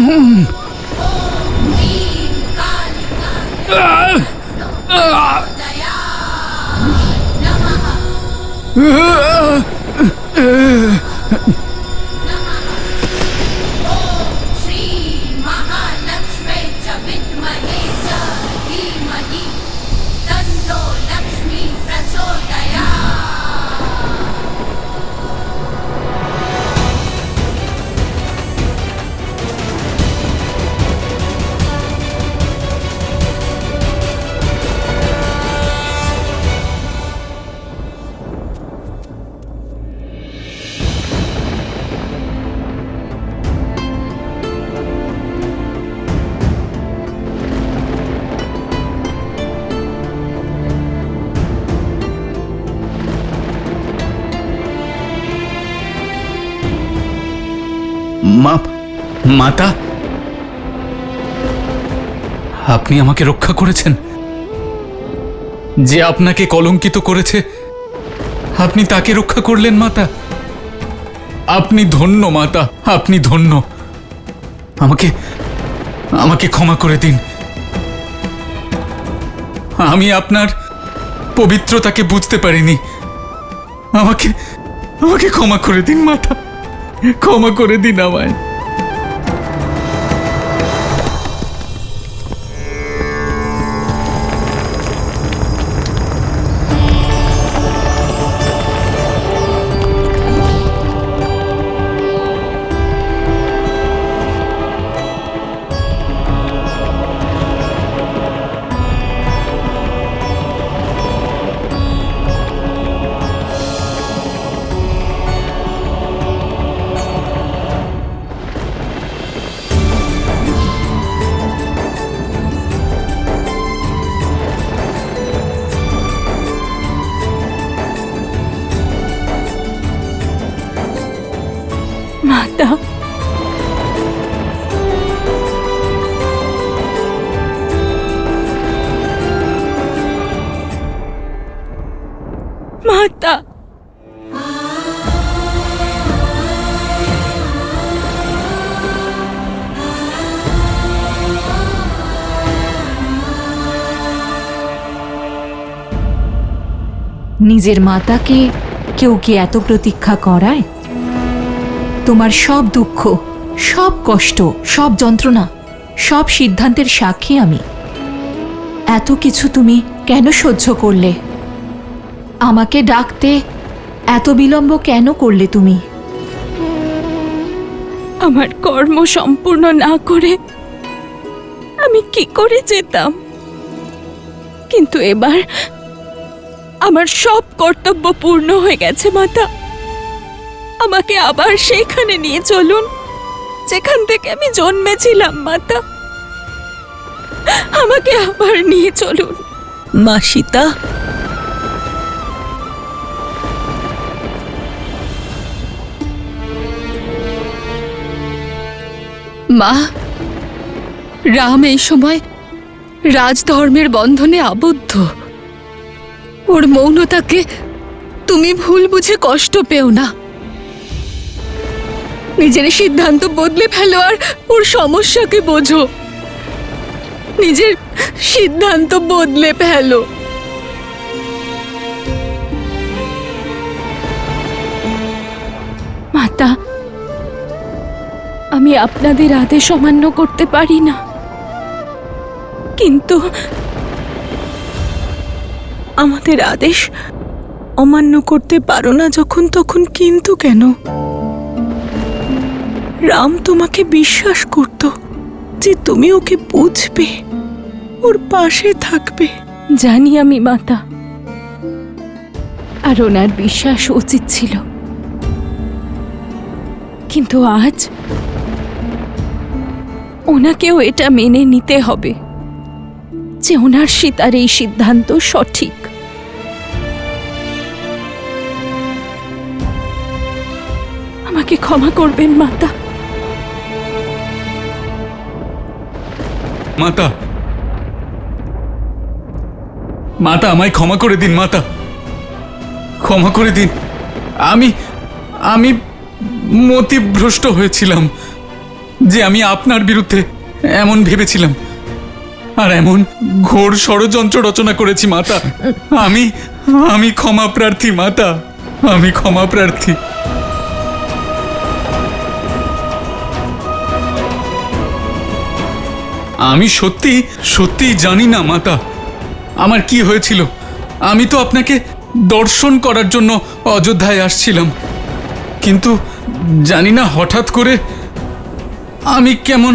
श्री महालक्ष्मी च विद्महे च धीमहि तन्नो लक्ष्मी মাতা, আপনি আমাকে রক্ষা করেছেন। যে আপনাকে কলঙ্কিত করেছে আপনি তাকে রক্ষা করলেন মাতা। আপনি ধন্য মাতা, আপনি ধন্য। আমাকে আমাকে ক্ষমা করে দিন। আমি আপনার পবিত্রতাকে বুঝতে পারিনি। আমাকে আমাকে ক্ষমা করে দিন মাতা, ক্ষমা করে দিন আমায়। মাতা, মাতা, নিজের মাতাকে কেউ কি এত প্রতীক্ষা করায়? তোমার সব দুঃখ, সব কষ্ট, সব যন্ত্রণা, সব সিদ্ধান্তের সাক্ষী আমি। এত কিছু তুমি কেন সহ্য করলে? আমাকে ডাকতে এত বিলম্ব কেন করলে তুমি? আমার কর্ম সম্পূর্ণ না করে আমি কি করে যেতাম? কিন্তু এবার আমার সব কর্তব্য পূর্ণ হয়ে গেছে মাতা। আমাকে আবার সেইখানে নিয়ে চলুন যেখান থেকে আমি জন্মেছিলাম মাতা। আমাকে আবার নিয়ে চলুন মা সীতা। মা, রাম এই সময় রাজধর্মের বন্ধনে আবদ্ধ। ওর মৌনতাকে তুমি ভুল বুঝে কষ্ট পেও না। নিজের সিদ্ধান্ত বদলে ফেলো আর ওর সমস্যাকে বোঝো। নিজের সিদ্ধান্ত বদলে ফেলো। মাতা, আমি আপনাদের আদেশ অমান্য করতে পারি না, কিন্তু আমাদের আদেশ অমান্য করতে পারো না যখন, তখন কিন্তু কেন? রাম তোমাকে বিশ্বাস করত যে তুমি ওকে বুঝবে, ওর পাশে থাকবে। জানি আমি মাতা, আর ওনার বিশ্বাস উচিত ছিল। কিন্তু আজ ওনাকেও এটা মেনে নিতে হবে যে ওনার সীতার এই সিদ্ধান্ত সঠিক। আমাকে ক্ষমা করবেন মাতা। মাতা, মাতা আমায় ক্ষমা করে দিন মাতা, ক্ষমা করে দিন। আমি মতিভ্রষ্ট হয়েছিলাম। যে আমি আপনার বিরুদ্ধে এমন ভেবেছিলাম আর এমন ঘোর ষড়যন্ত্র রচনা করেছি মাতা। আমি ক্ষমা প্রার্থী মাতা, আমি ক্ষমা প্রার্থী। আমি সত্যি জানি না মাতা আমার কি হয়েছিল। আমি তো আপনাকে দর্শন করার জন্য অযোধ্যায় আসছিলাম, কিন্তু জানি না হঠাৎ করে আমি কেমন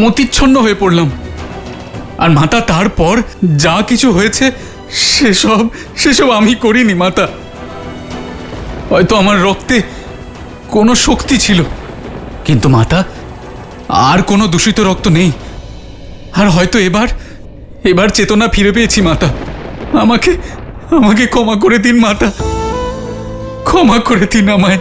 মতিচ্ছন্ন হয়ে পড়লাম। আর মাতা তারপর যা কিছু হয়েছে সেসব আমি করিনি মাতা। হয়তো আমার রক্তে কোনো শক্তি ছিল, কিন্তু মাতা আর কোনো দূষিত রক্ত নেই। আর হয়তো এবার চেতনা ফিরে পেয়েছি মাতা। আমাকে ক্ষমা করে দিন মাতা, ক্ষমা করে দিন আমায়।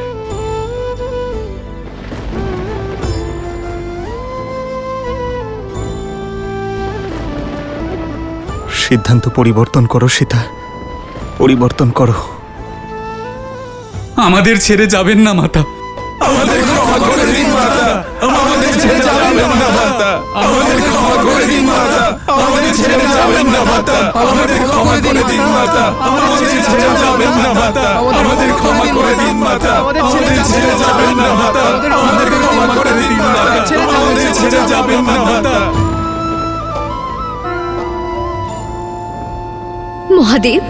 সিদ্ধান্ত পরিবর্তন করো সীতা, পরিবর্তন করো। আমাদের ছেড়ে যাবেন না মাতা। আমাদের ক্ষমা করে দিন মাতা, আমাদের ছেড়ে যাবেন না মাতা, আমাদের ক্ষমা করে দিন মাতা, আমাদের ছেড়ে যাবেন না মাতা, আমাদের ক্ষমা করে দিন মাতা, আমাদের ছেড়ে যাবেন না মাতা, আমাদের ক্ষমা করে দিন মাতা, আমাদের ছেড়ে যাবেন না মাতা, আমাদের ক্ষমা করে দিন মাতা, আমাদের ছেড়ে যাবেন না মাতা। মহাদেব,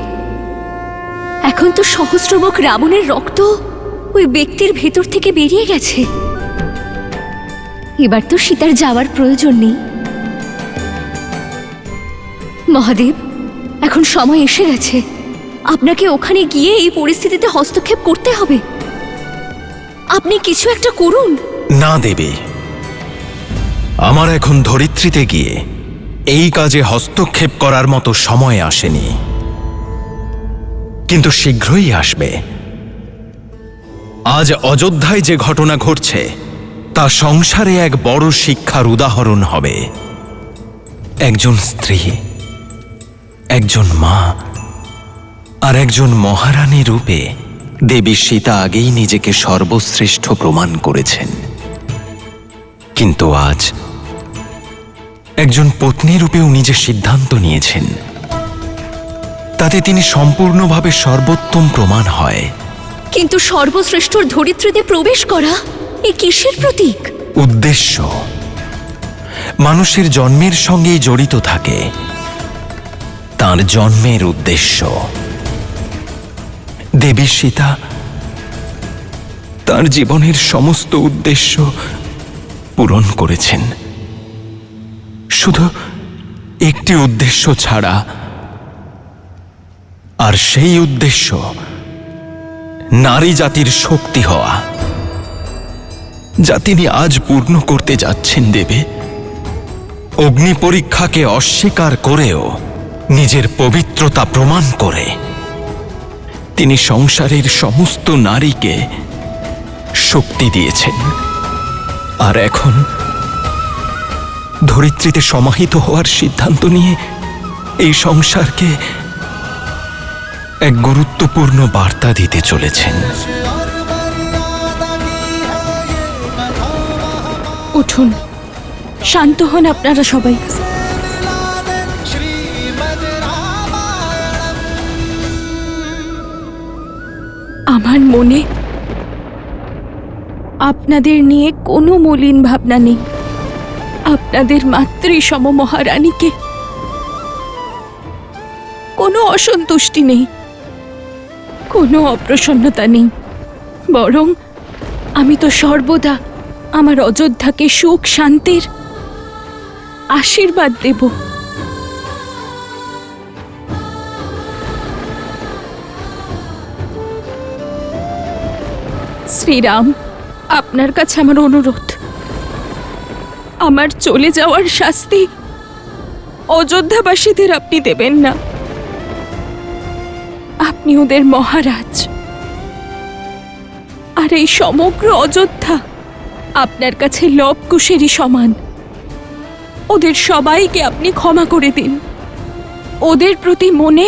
এখন তো সহস্রমুখ রাবণের রক্ত ওই ব্যক্তির ভেতর থেকে বেরিয়ে গেছে। এবার তো সীতার যাওয়ার প্রয়োজন নেই। মহাদেব, এখন সময় এসে গেছে। আপনাকে ওখানে গিয়ে এই পরিস্থিতিতে হস্তক্ষেপ করতে হবে। আপনি কিছু একটা করুন। না দেবী, আমার এখন ধরিত্রীতে গিয়ে এই কাজে হস্তক্ষেপ করার মতো সময় আসেনি, কিন্তু শীঘ্রই আসবে। আজ অযোধ্যায় যে ঘটনা ঘটছে তা সংসারে এক বড় শিক্ষার উদাহরণ হবে। একজন স্ত্রী, একজন মা আর একজন মহারানী রূপে দেবী সীতা আগেই নিজেকে সর্বশ্রেষ্ঠ প্রমাণ করেছেন, কিন্তু আজ একজন পত্নী রূপেও নিজে সিদ্ধান্ত নিয়েছেন। তাতে তিনি সম্পূর্ণভাবে সর্বোত্তম প্রমাণ হয়। কিন্তু সর্বশ্রেষ্ঠর ধরিত্রীতে প্রবেশ করা এ কিসের প্রতীক? উদ্দেশ্য মানুষের জন্মের সঙ্গেই জড়িত থাকে, তার জন্মের উদ্দেশ্য। দেবী সীতা তার জীবনের সমস্ত উদ্দেশ্য পূরণ করেছেন, শুধু একটি উদ্দেশ্য ছাড়া, আর সেই উদ্দেশ্য নারী জাতির শক্তি হওয়া, যা তিনি আজ পূর্ণ করতে যাচ্ছেন দেবে। অগ্নি পরীক্ষাকে অস্বীকার করেও নিজের পবিত্রতা প্রমাণ করে তিনি সংসারের সমস্ত নারীকে শক্তি দিয়েছেন। আর এখন ধরিত্রীতে সমাহিত হওয়ার সিদ্ধান্ত নিয়ে এই সংসারকে এক গুরুত্বপূর্ণ বার্তা দিতে চলেছেন। উঠুন, শান্ত হন আপনারা সবাই। আমার মনে আপনাদের নিয়ে কোনো মলিন ভাবনা নেই। আপনাদের মাতৃসম মহারানীকে কোনো অসন্তুষ্টি নেই, কোনো অপ্রসন্নতা নেই। বরং আমি তো সর্বদা আমার অযোধ্যাকে সুখ শান্তির আশীর্বাদ দেব। শ্রীরাম, আপনার কাছে আমার অনুরোধ, আমার চলে যাওয়ার শাস্তি অযোধ্যাবাসীদের আপনি দেবেন না। আপনি ওদের মহারাজ, আর এই সমগ্র অযোধ্যা আপনার কাছে লবকুশেরই সমান। ওদের সবাইকে আপনি ক্ষমা করে দিন। ওদের প্রতি মনে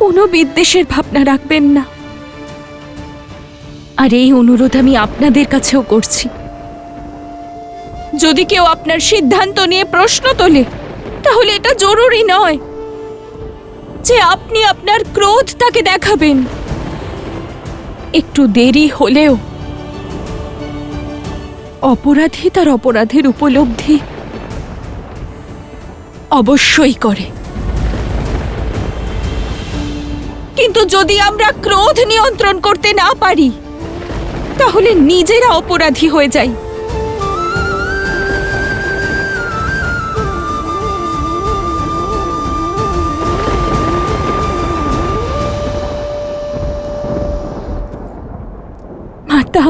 কোনো বিদ্বেষের ভাবনা রাখবেন না। আর এই অনুরোধ আমি আপনাদের কাছেও করছি, যদি কেউ আপনার সিদ্ধান্ত নিয়ে প্রশ্ন তোলে তাহলে এটা জরুরি নয় যে আপনি আপনার ক্রোধ তাকে দেখাবেন। একটু দেরি হলেও অপরাধী তার অপরাধের উপলব্ধি অবশ্যই করে, কিন্তু যদি আমরা ক্রোধ নিয়ন্ত্রণ করতে না পারি তাহলে নিজেরা অপরাধী হয়ে যাই। মাতা,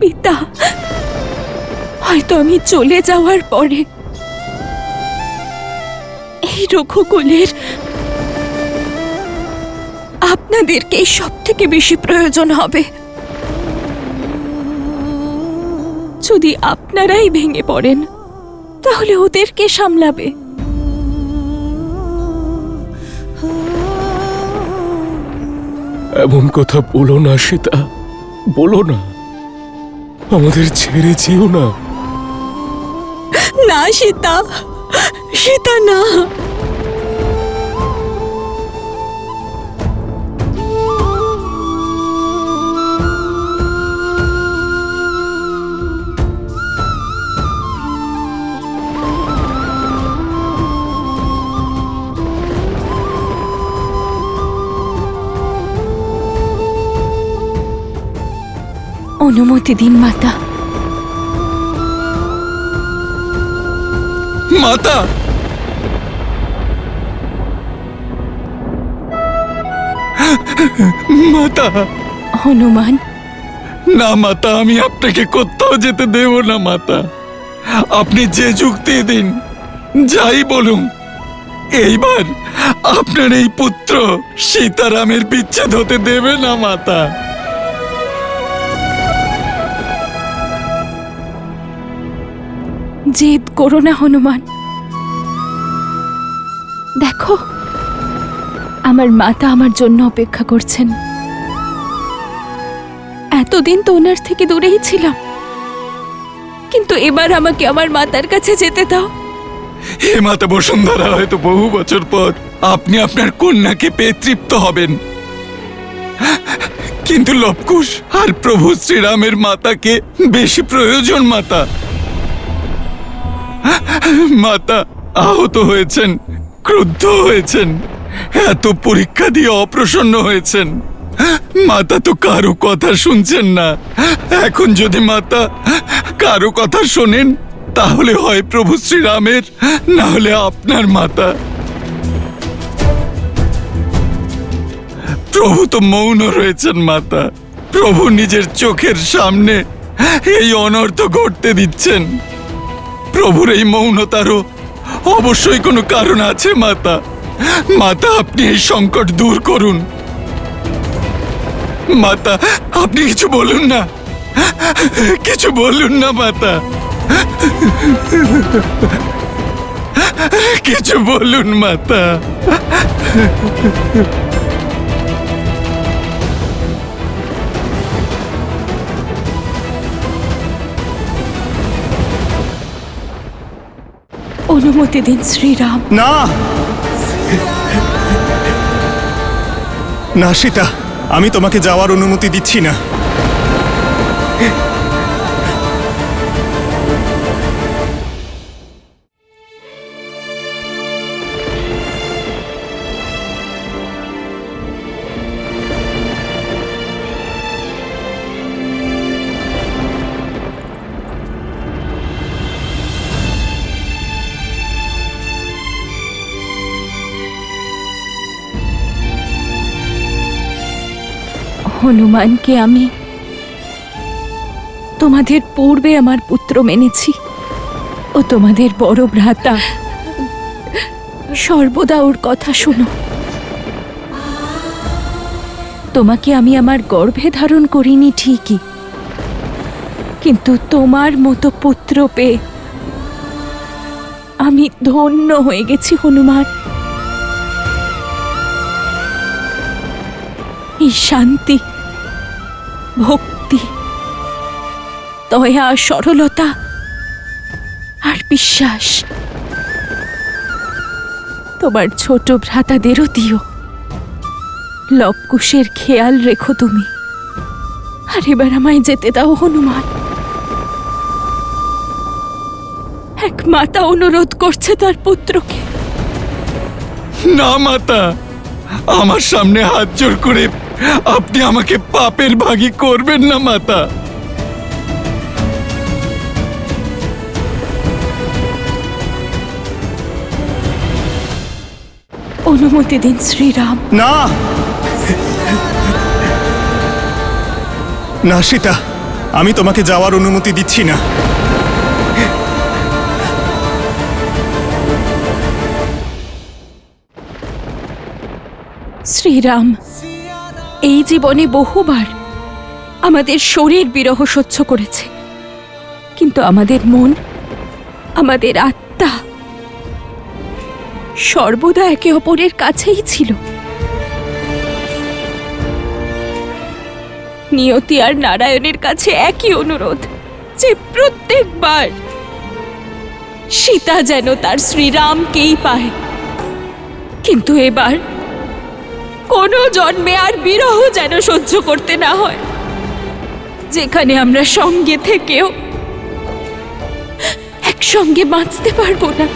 পিতা, হয়তো আমি চলে যাওয়ার পরে এই রঘুকুলের আপনাদেরকে সব থেকে বেশি প্রয়োজন হবে। যদি আপনারাই ভেঙে পড়েন তাহলে ওদেরকে সামলাবে। এমন কথা বলো না সীতা, বলো না, আমাদের ছেড়ে যেও না। না সীতা, সীতা না। অনুমতি দিন মাতা। মাতা, মাতা, হনুমান, না মাতা, আমি আপনাকে কোথাও যেতে দেব না মাতা। আপনি যে যুক্তি দিন, যাই বলুন, এইবার আপনার এই পুত্র সীতারামের বিচ্ছেদ হতে দেবে না মাতা। জেদ করো না হনুমান। দেখো, আমার মাতা আমার জন্য অপেক্ষা করছেন। এতদিন তো ওনার থেকে দূরেই ছিলাম, কিন্তু এবার আমাকে আমার মাতার কাছে যেতে দাও। হে মাতা বসুন্ধরা, হয়তো বহু বছর পর আপনি আপনার কন্যাকে পেয়ে তৃপ্ত হবেন, কিন্তু লবকুশ আর প্রভু শ্রীরামের মাতাকে বেশি প্রয়োজন মাতা। মাতা আহত হয়েছেন, ক্রুদ্ধ হয়েছেন, এত পরীক্ষা দিয়ে অপ্রসন্ন হয়েছেন। মাতা তো কারো কথা শুনছেন না। এখন যদি মাতা কারো কথা শোনেন তাহলে হয় প্রভু শ্রীরামের, না হলে আপনার মাতা। প্রভু তো মৌন রয়েছেন মাতা। প্রভু নিজের চোখের সামনে এই অনর্থ ঘটতে দিচ্ছেন। প্রভুর এই মৌনতারও অবশ্যই কোনো কারণ আছে মাতা। মাতা, আপনি এই সংকট দূর করুন। মাতা, আপনি কিছু বলুন না, কিছু বলুন না মাতা, কিছু বলুন মাতা। অনুমতি দিন শ্রীরাম। না না সীতা, আমি তোমাকে যাওয়ার অনুমতি দিচ্ছি না। হনুমানকে আমি তোমাদের পূর্বে আমার পুত্র মেনেছি। ও তোমাদের বড় ভ্রাতা। সর্বদা ওর কথা শোনো। তোমাকে আমি আমার গর্ভে ধারণ করিনি ঠিকই, কিন্তু তোমার মতো পুত্র পেয়ে আমি ধন্য হয়ে গেছি হনুমান। এই শান্তি, ভক্তি, দয়া, সরলতা আর বিশ্বাস তোমার ছোট ভ্রাতাদেরও দিও। লবকুশের খেয়াল রেখো তুমি। আর এবার আমায় যেতে দাও হনুমান। এক মাতা অনুরোধ করছে তার পুত্রকে। না মাতা, আমার সামনে হাত জোর করে আপনি আমাকে পাপের ভাগী করবেন না মাতা। অনুমতি দিন শ্রীরাম। না না সীতা, আমি তোমাকে যাওয়ার অনুমতি দিচ্ছি না। শ্রীরাম, এই জীবনে বহুবার আমাদের শরীর বিরহ সহ্য করেছে, কিন্তু আমাদের মন, আমাদের আত্মা সর্বদা একে অপরের কাছেই ছিল। নিয়তি আর নারায়ণের কাছে একই অনুরোধ যে প্রত্যেকবার সীতা যেন তার শ্রীরামকেই পায়। কিন্তু এবার কোনো জন্মে আর বিরহ যেন সহ্য করতে না হয়, যেখানে আমরা সঙ্গে থেকেও একসঙ্গে বাঁচতে পারবো না।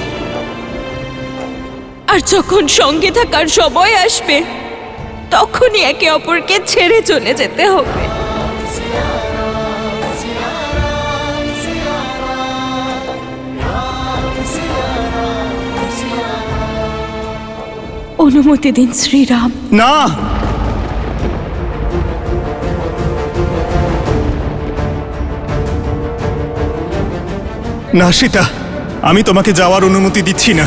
আর যখন সঙ্গে থাকার সময় আসবে, তখনই একে অপরকে ছেড়ে চলে যেতে হবে। অনুমতি দিন শ্রীরাম। না না সীতা, আমি তোমাকে যাওয়ার অনুমতি দিচ্ছি না।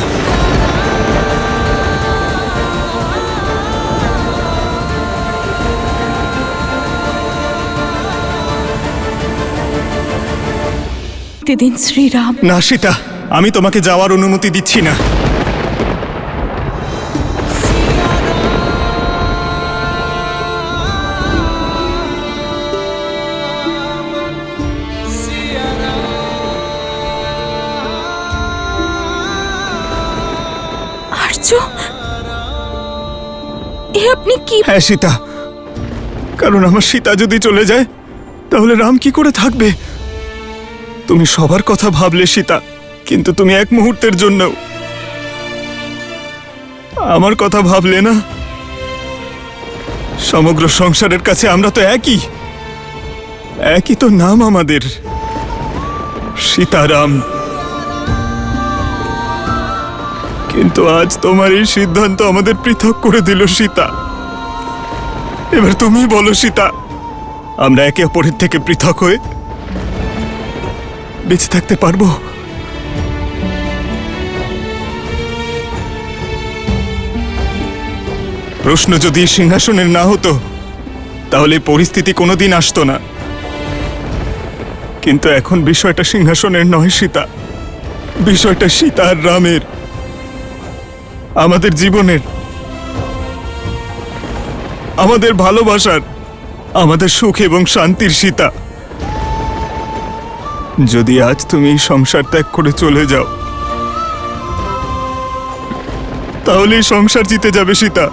দিন শ্রীরাম। না সীতা, আমি তোমাকে যাওয়ার অনুমতি দিচ্ছি না। আর্য, এ আপনি কি? হ্যাঁ সীতা, কারণ আমার সীতা যদি চলে যায়, তাহলে রাম কি করে থাকবে? তুমি সবার কথা ভাবলে সীতা, কিন্তু তুমি এক মুহূর্তের জন্য আমার কথা ভাবলে না। সমগ্র সংসারের কাছে আমরা তো একই, একই তো নাম আমাদের, সীতারাম। কিন্তু আজ তোমার এই সিদ্ধান্ত আমাদের পৃথক করে দিল সীতা। এবার তুমি বলো সীতা, আমরা একে অপরের থেকে পৃথক হয়ে বেঁচে থাকতে পারবো? প্রশ্ন যদি সিংহাসনের না হতো, তাহলে পরিস্থিতি কোনোদিন আসতো না। কিন্তু এখন বিষয়টা সিংহাসনের নয় সীতা, বিষয়টা সীতা আর রামের, আমাদের জীবনের, আমাদের ভালোবাসার, আমাদের সুখ এবং শান্তির সীতা। যদি আজ তুমি এই সংসার ত্যাগ করে চলে যাও, তাহলে এই সংসার জিতে যাবে সীতা,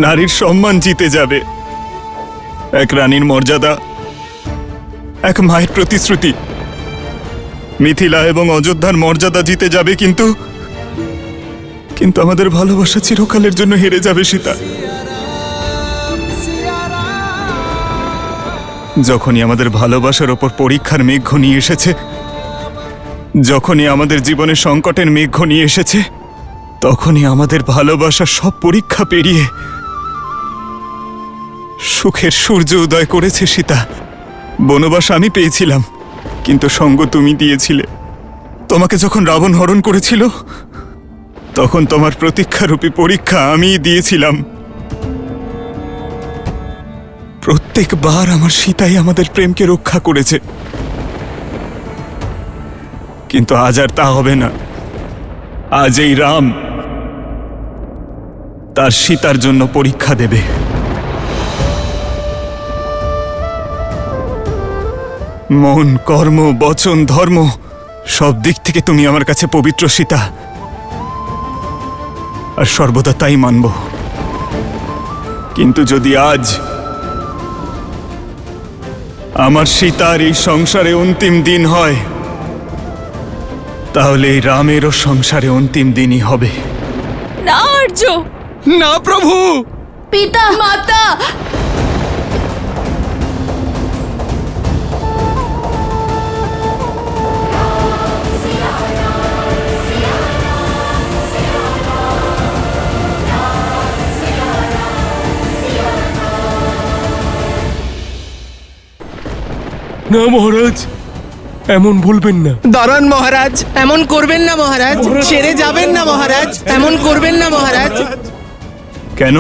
নারীর সম্মান জিতে যাবে, এক রানীর মর্যাদা, এক মায়ের প্রতিশ্রুতি, মিথিলা এবং অযোধ্যার মর্যাদা জিতে যাবে। কিন্তু কিন্তু আমাদের ভালোবাসা চিরকালের জন্য হেরে যাবে সীতা। যখনই আমাদের ভালোবাসার ওপর পরীক্ষার মেঘ ঘনিয়ে এসেছে, যখনই আমাদের জীবনে সংকটের মেঘ ঘনিয়ে এসেছে, তখনই আমাদের ভালোবাসার সব পরীক্ষা পেরিয়ে সুখের সূর্য উদয় করেছে সীতা। বনবাস আমি পেয়েছিলাম, কিন্তু সঙ্গ তুমি দিয়েছিলে। তোমাকে যখন রাবণ হরণ করেছিল, তখন তোমার প্রতীক্ষারূপী পরীক্ষা আমিই দিয়েছিলাম। প্রত্যেকবার আমার সীতাই আমাদের প্রেমকে রক্ষা করেছে, কিন্তু আজ আর তা হবে না। আজ এই রাম তার সীতার জন্য পরীক্ষা দেবে। মন, কর্ম, বচন, ধর্ম সব দিক থেকে তুমি আমার কাছে পবিত্র সীতা, আর সর্বদা তাই মানব। কিন্তু যদি আজ আমার সীতার এই সংসারে অন্তিম দিন হয়, তাহলে এই রামেরও সংসারে অন্তিম দিনই হবে। না আর্য, না প্রভু। পিতা, মাতা, না মহারাজ, এমন বলবেন না। দাঁড়ান মহারাজ, এমন করবেন না মহারাজ, ছেড়ে যাবেন না মহারাজ, এমন করবেন না মহারাজ। কেন?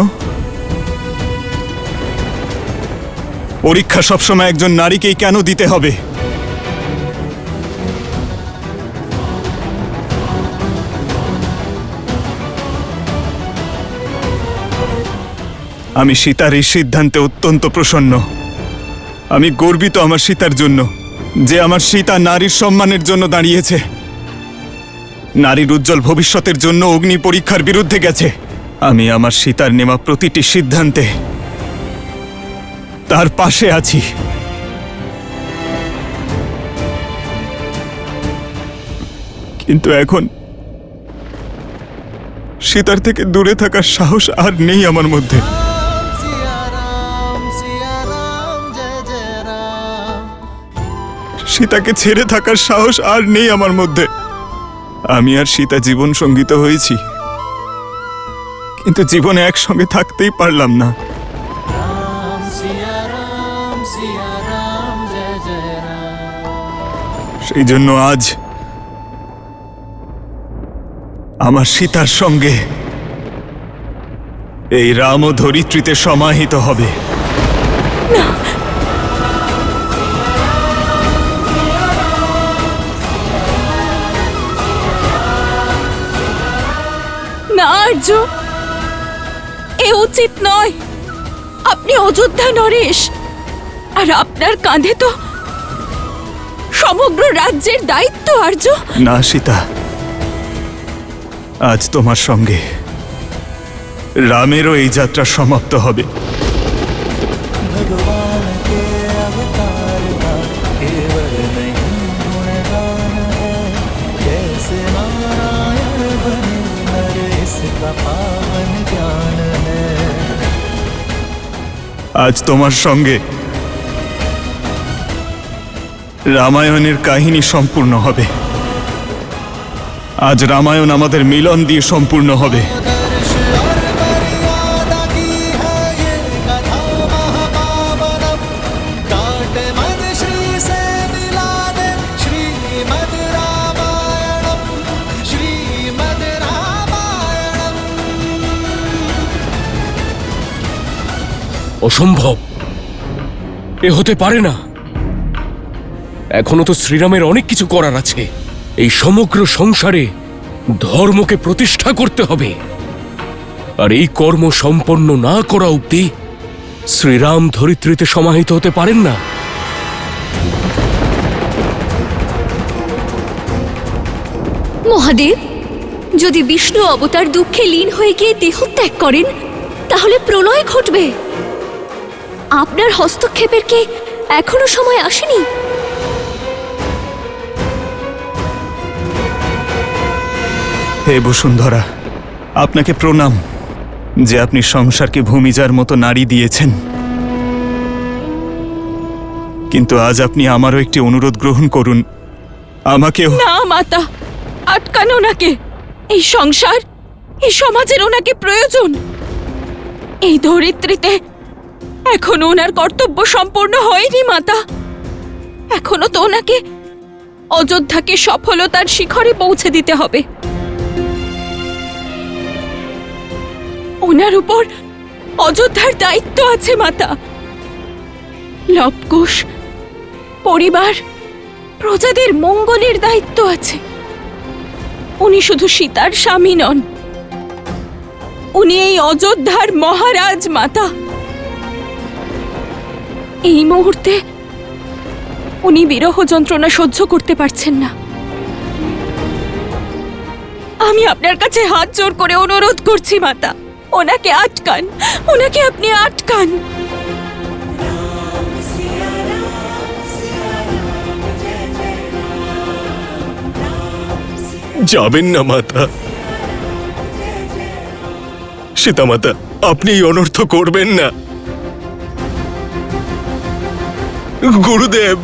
পরীক্ষা সবসময় একজন নারীকেই কেন দিতে হবে? আমি সীতার এই সিদ্ধান্তে অত্যন্ত প্রসন্ন। আমি গর্বিত আমার সীতার জন্য, যে আমার সীতা নারীর সম্মানের জন্য দাঁড়িয়েছে, নারীর উজ্জ্বল ভবিষ্যতের জন্য অগ্নি পরীক্ষার বিরুদ্ধে গেছে। আমি আমার সীতার নেওয়া প্রতিটি সিদ্ধান্তে তার পাশে আছি। কিন্তু এখন সীতার থেকে দূরে থাকার সাহস আর নেই আমার মধ্যে। सिया राम जय जय राम। সীতাকে ছেড়ে থাকার সাহস আর নেই আমার মধ্যে। আমি আর সীতা জীবন সঙ্গীত হয়েছি, কিন্তু জীবনে একসঙ্গে থাকতেই পারলাম না। सिया राम जय जय राम। সেই জন্য আজ আমার সীতার সঙ্গে এই রাম ও ধরিত্রীতে সমাহিত হবে। না আর্য, এ উচিত নয়। আপনি অযোধ্যা নরেশ, আর আপনার কাঁধে তো সমগ্র রাজ্যের দায়িত্ব আর্য। না সীতা, আজ তোমার সঙ্গে রামেরও এই যাত্রা সমাপ্ত হবে। भगवान के अवतार का केवल नहीं गुणगान है, जैसे नारायण बने नर इसका पावन ज्ञान है। আজ তোমার সঙ্গে রামায়ণের কাহিনী সম্পূর্ণ হবে। আজ রামায়ণ আমাদের মিলন দিয়ে সম্পূর্ণ হবে। दर्श और मर्यादा की है ये कथा महापावनम, काट मन श्री से मिला दे श्रीमद् रामायणम, श्रीमद् रामायणम। অসম্ভব, এ হতে পারে না। এখনো তো শ্রীরামের অনেক কিছু করার আছে। এই সমগ্র সংসারে ধর্মকে প্রতিষ্ঠা করতে হবে, আর এই কর্ম সম্পন্ন না করা অবধি শ্রীরাম ধরিত্রীতে সমাহিত হতে পারেন না। মহাদেব, যদি বিষ্ণু অবতার দুঃখে লীন হয়ে গিয়ে দেহত্যাগ করেন, তাহলে প্রলয় ঘটবে। আপনার হস্তক্ষেপের কি এখনো সময় আসেনি? হে বসুন্ধরা, আপনাকে প্রণাম যে আপনি সংসারকে ভূমিজার মতো নাড়ি দিয়েছেন। কিন্তু আজ আপনি আমারও একটি অনুরোধ গ্রহণ করুন। আমাকেও। না মাতা, আটকান ওনাকে। এই সংসার, এই সমাজের ওনাকে প্রয়োজন। এই ধরিত্রীতে এখনো ওনার কর্তব্য সম্পূর্ণ হয়নি মাতা। এখনো তো ওনাকে অযোধ্যাকে সফলতার শিখরে পৌঁছে দিতে হবে। ওনার উপর অযোধ্যার দায়িত্ব আছে মাতা। লবকুশ, পরিবার, প্রজাদের মঙ্গলের দায়িত্ব আছে। উনি শুধু সীতার স্বামী নন, উনি এই অযোধ্যার মহারাজ মাতা। এই মুহূর্তে উনি বিরহ যন্ত্রণা সহ্য করতে পারছেন না। আমি আপনার কাছে হাত জোর করে অনুরোধ করছি মাতা, ওনাকে আটকান, ওনাকে আপনি আটকান। যাবেন না মাতা। সীতা মাতা, আপনি এই অনর্থ করবেন না। গুরুদেব,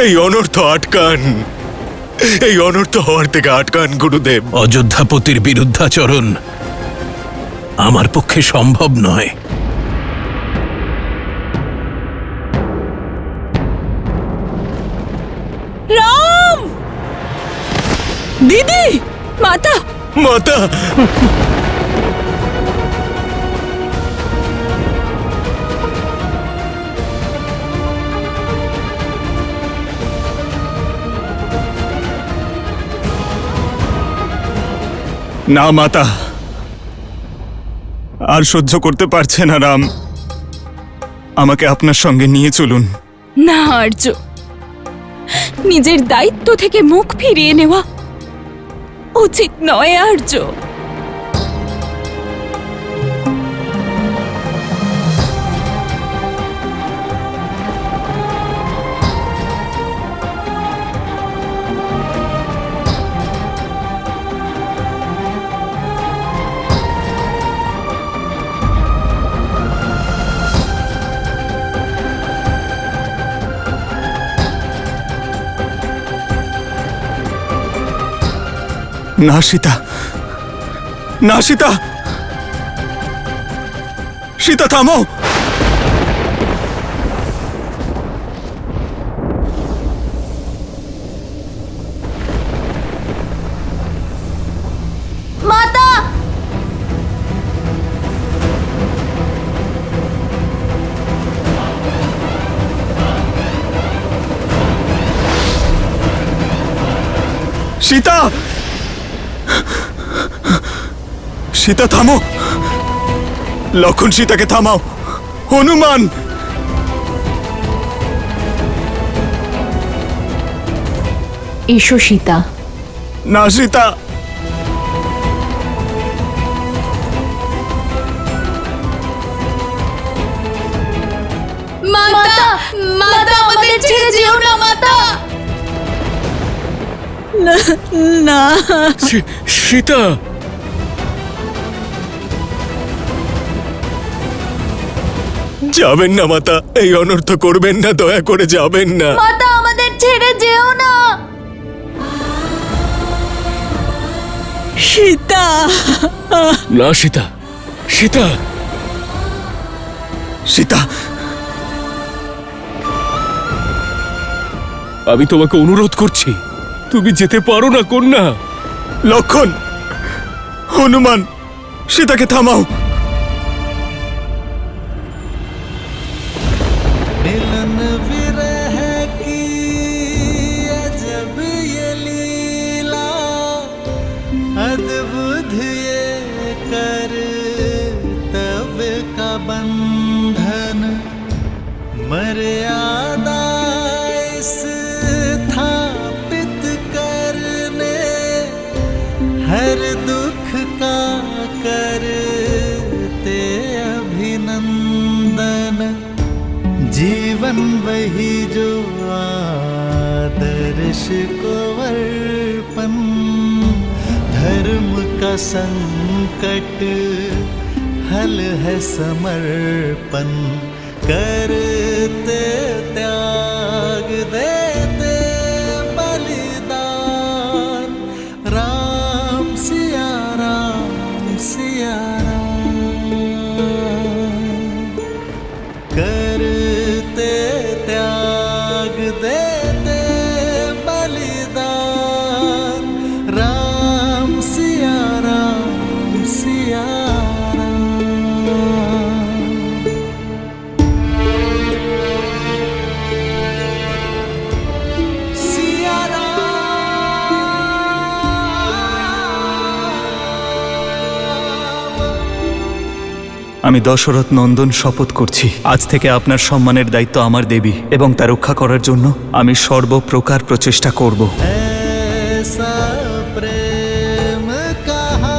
এই অনর্থ আটকান, এই অনর্থ হওয়ার থেকে আটকান গুরুদেব। অযোধ্যাপতির বিরুদ্ধাচরণ আমার পক্ষে সম্ভব নয়। রাম! দিদি! মাতা! মাতা! না মাতা, আর সহ্য করতে পারছে না রাম। আমাকে আপনার সঙ্গে নিয়ে চলুন। না আর্য, নিজের দায়িত্ব থেকে মুখ ফিরিয়ে নেওয়া উচিত নয় আর্য। না সীতা, না সীতা, সীতা থামো। মাতা! সীতা, সীতা থামো। লক্ষণ, সীতাকে থামাও। হনুমান! এসো সীতা। না সীতা, মাতা! মাতা, আমাদের ছেড়ে যেও না মাতা! না, সীতা! যাবেন না মাতা, এই অনর্থ করবেন না, দয়া করে যাবেন না। মাতা, আমাদের ছেড়ে যেও না! সীতা! না সীতা, সীতা! সীতা, আমি তোমাকে অনুরোধ করছি, তুমি যেতে পারো না কন্যা। লক্ষণ, হনুমান, সীতাকে থামাও। मिलन विरह की अजब ये लीला, अद्भुत ये कर्तव्य का बंधन, मर्यादा स्थापित करने, हर दुख का करते अभिनंदन, जीवन वही जो आदर्श को अर्पण, धर्म का संकट हल है समर्पण, करते त्याग देते बलिदान, राम सिया राम सिया राम, करते त्याग देते बलिदान, राम सिया राम सिया राम। सिया राम, আমি দশরথ নন্দন শপথ করছি, আজ থেকে আপনার সম্মানের দায়িত্ব আমার দেবী, এবং তা রক্ষা করার জন্য আমি সর্বপ্রকার প্রচেষ্টা করব। ऐसा प्रेम कहा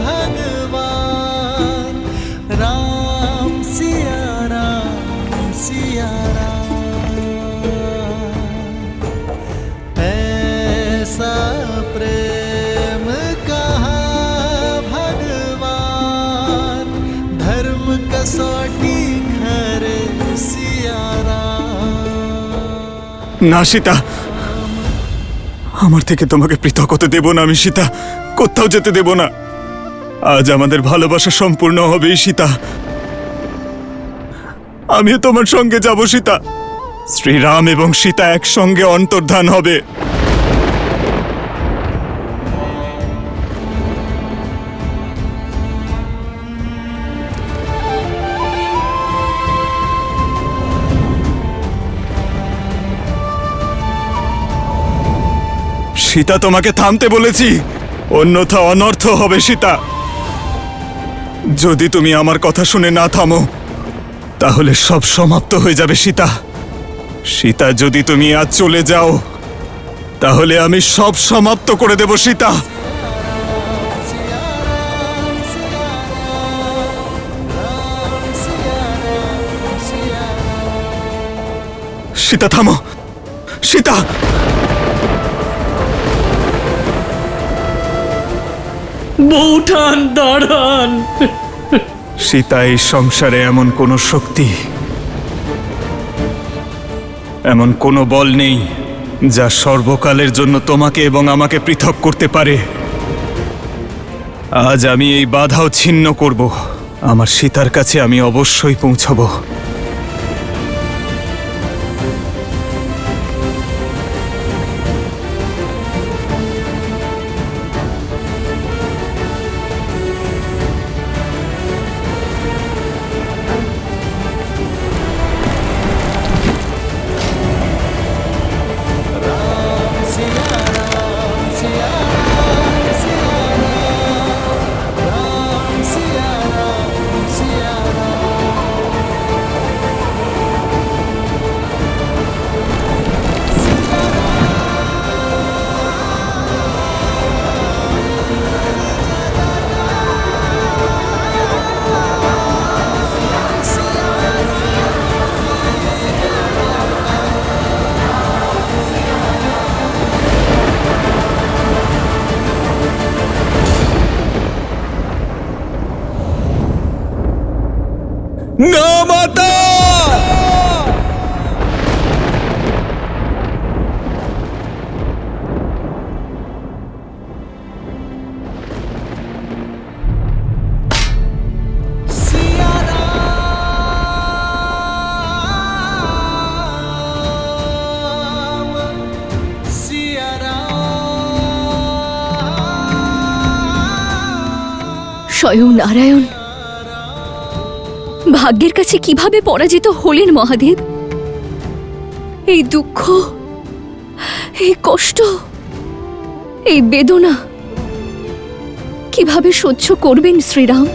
भगवान राम सिया राम सिया राम। ऐसा प्रेम कहा भगवान धर्म कसौटी खरे सिया राम। না সীতা, আমার থেকে তোমাকে পৃথক হতে দেব না আমি সীতা, কোথাও যেতে দেব না। আজ আমাদের ভালোবাসা সম্পূর্ণ হবেই সীতা, আমিও তোমার সঙ্গে যাব সীতা। শ্রীরাম এবং সীতা একসঙ্গে অন্তর্ধান হবে। সীতা, তোমাকে থামতে বলেছি, অন্যথা অনর্থ হবে সীতা। যদি তুমি আমার কথা শুনে না থামো তাহলে সব সমাপ্ত হয়ে যাবে সীতা। সীতা, যদি তুমি আজ চলে যাও তাহলে আমি সব সমাপ্ত করে দেব সীতা। সীতা থামো, সীতা। বৌঠান দাঁড়ান। সীতা, এই সংসারে এমন কোনো শক্তি, এমন কোনো বল নেই যা সর্বকালের জন্য তোমাকে এবং আমাকে পৃথক করতে পারে। আজ আমি এই বাধাও ছিন্ন করব, আমার সীতার কাছে আমি অবশ্যই পৌঁছব। না মাতা! স্বয়ং নারায়ণ ভাগ্যের কাছে কিভাবে পরাজিত হলেন মহাদেব? এই দুঃখ, এই কষ্ট, এই বেদনা কিভাবে সহ্য করবেন শ্রীরাম?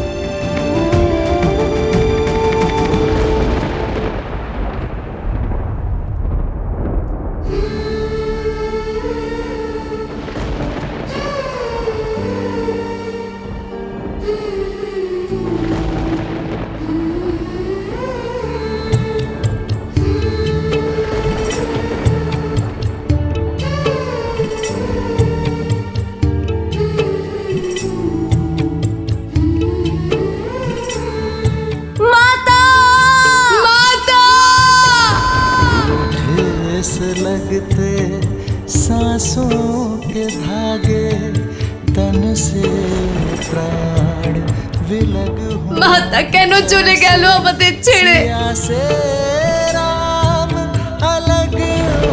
लगते सांसों के धागे तन से प्राण विलग মাতা কেন চলে গেল আমাদের ছেড়ে? से राम अलग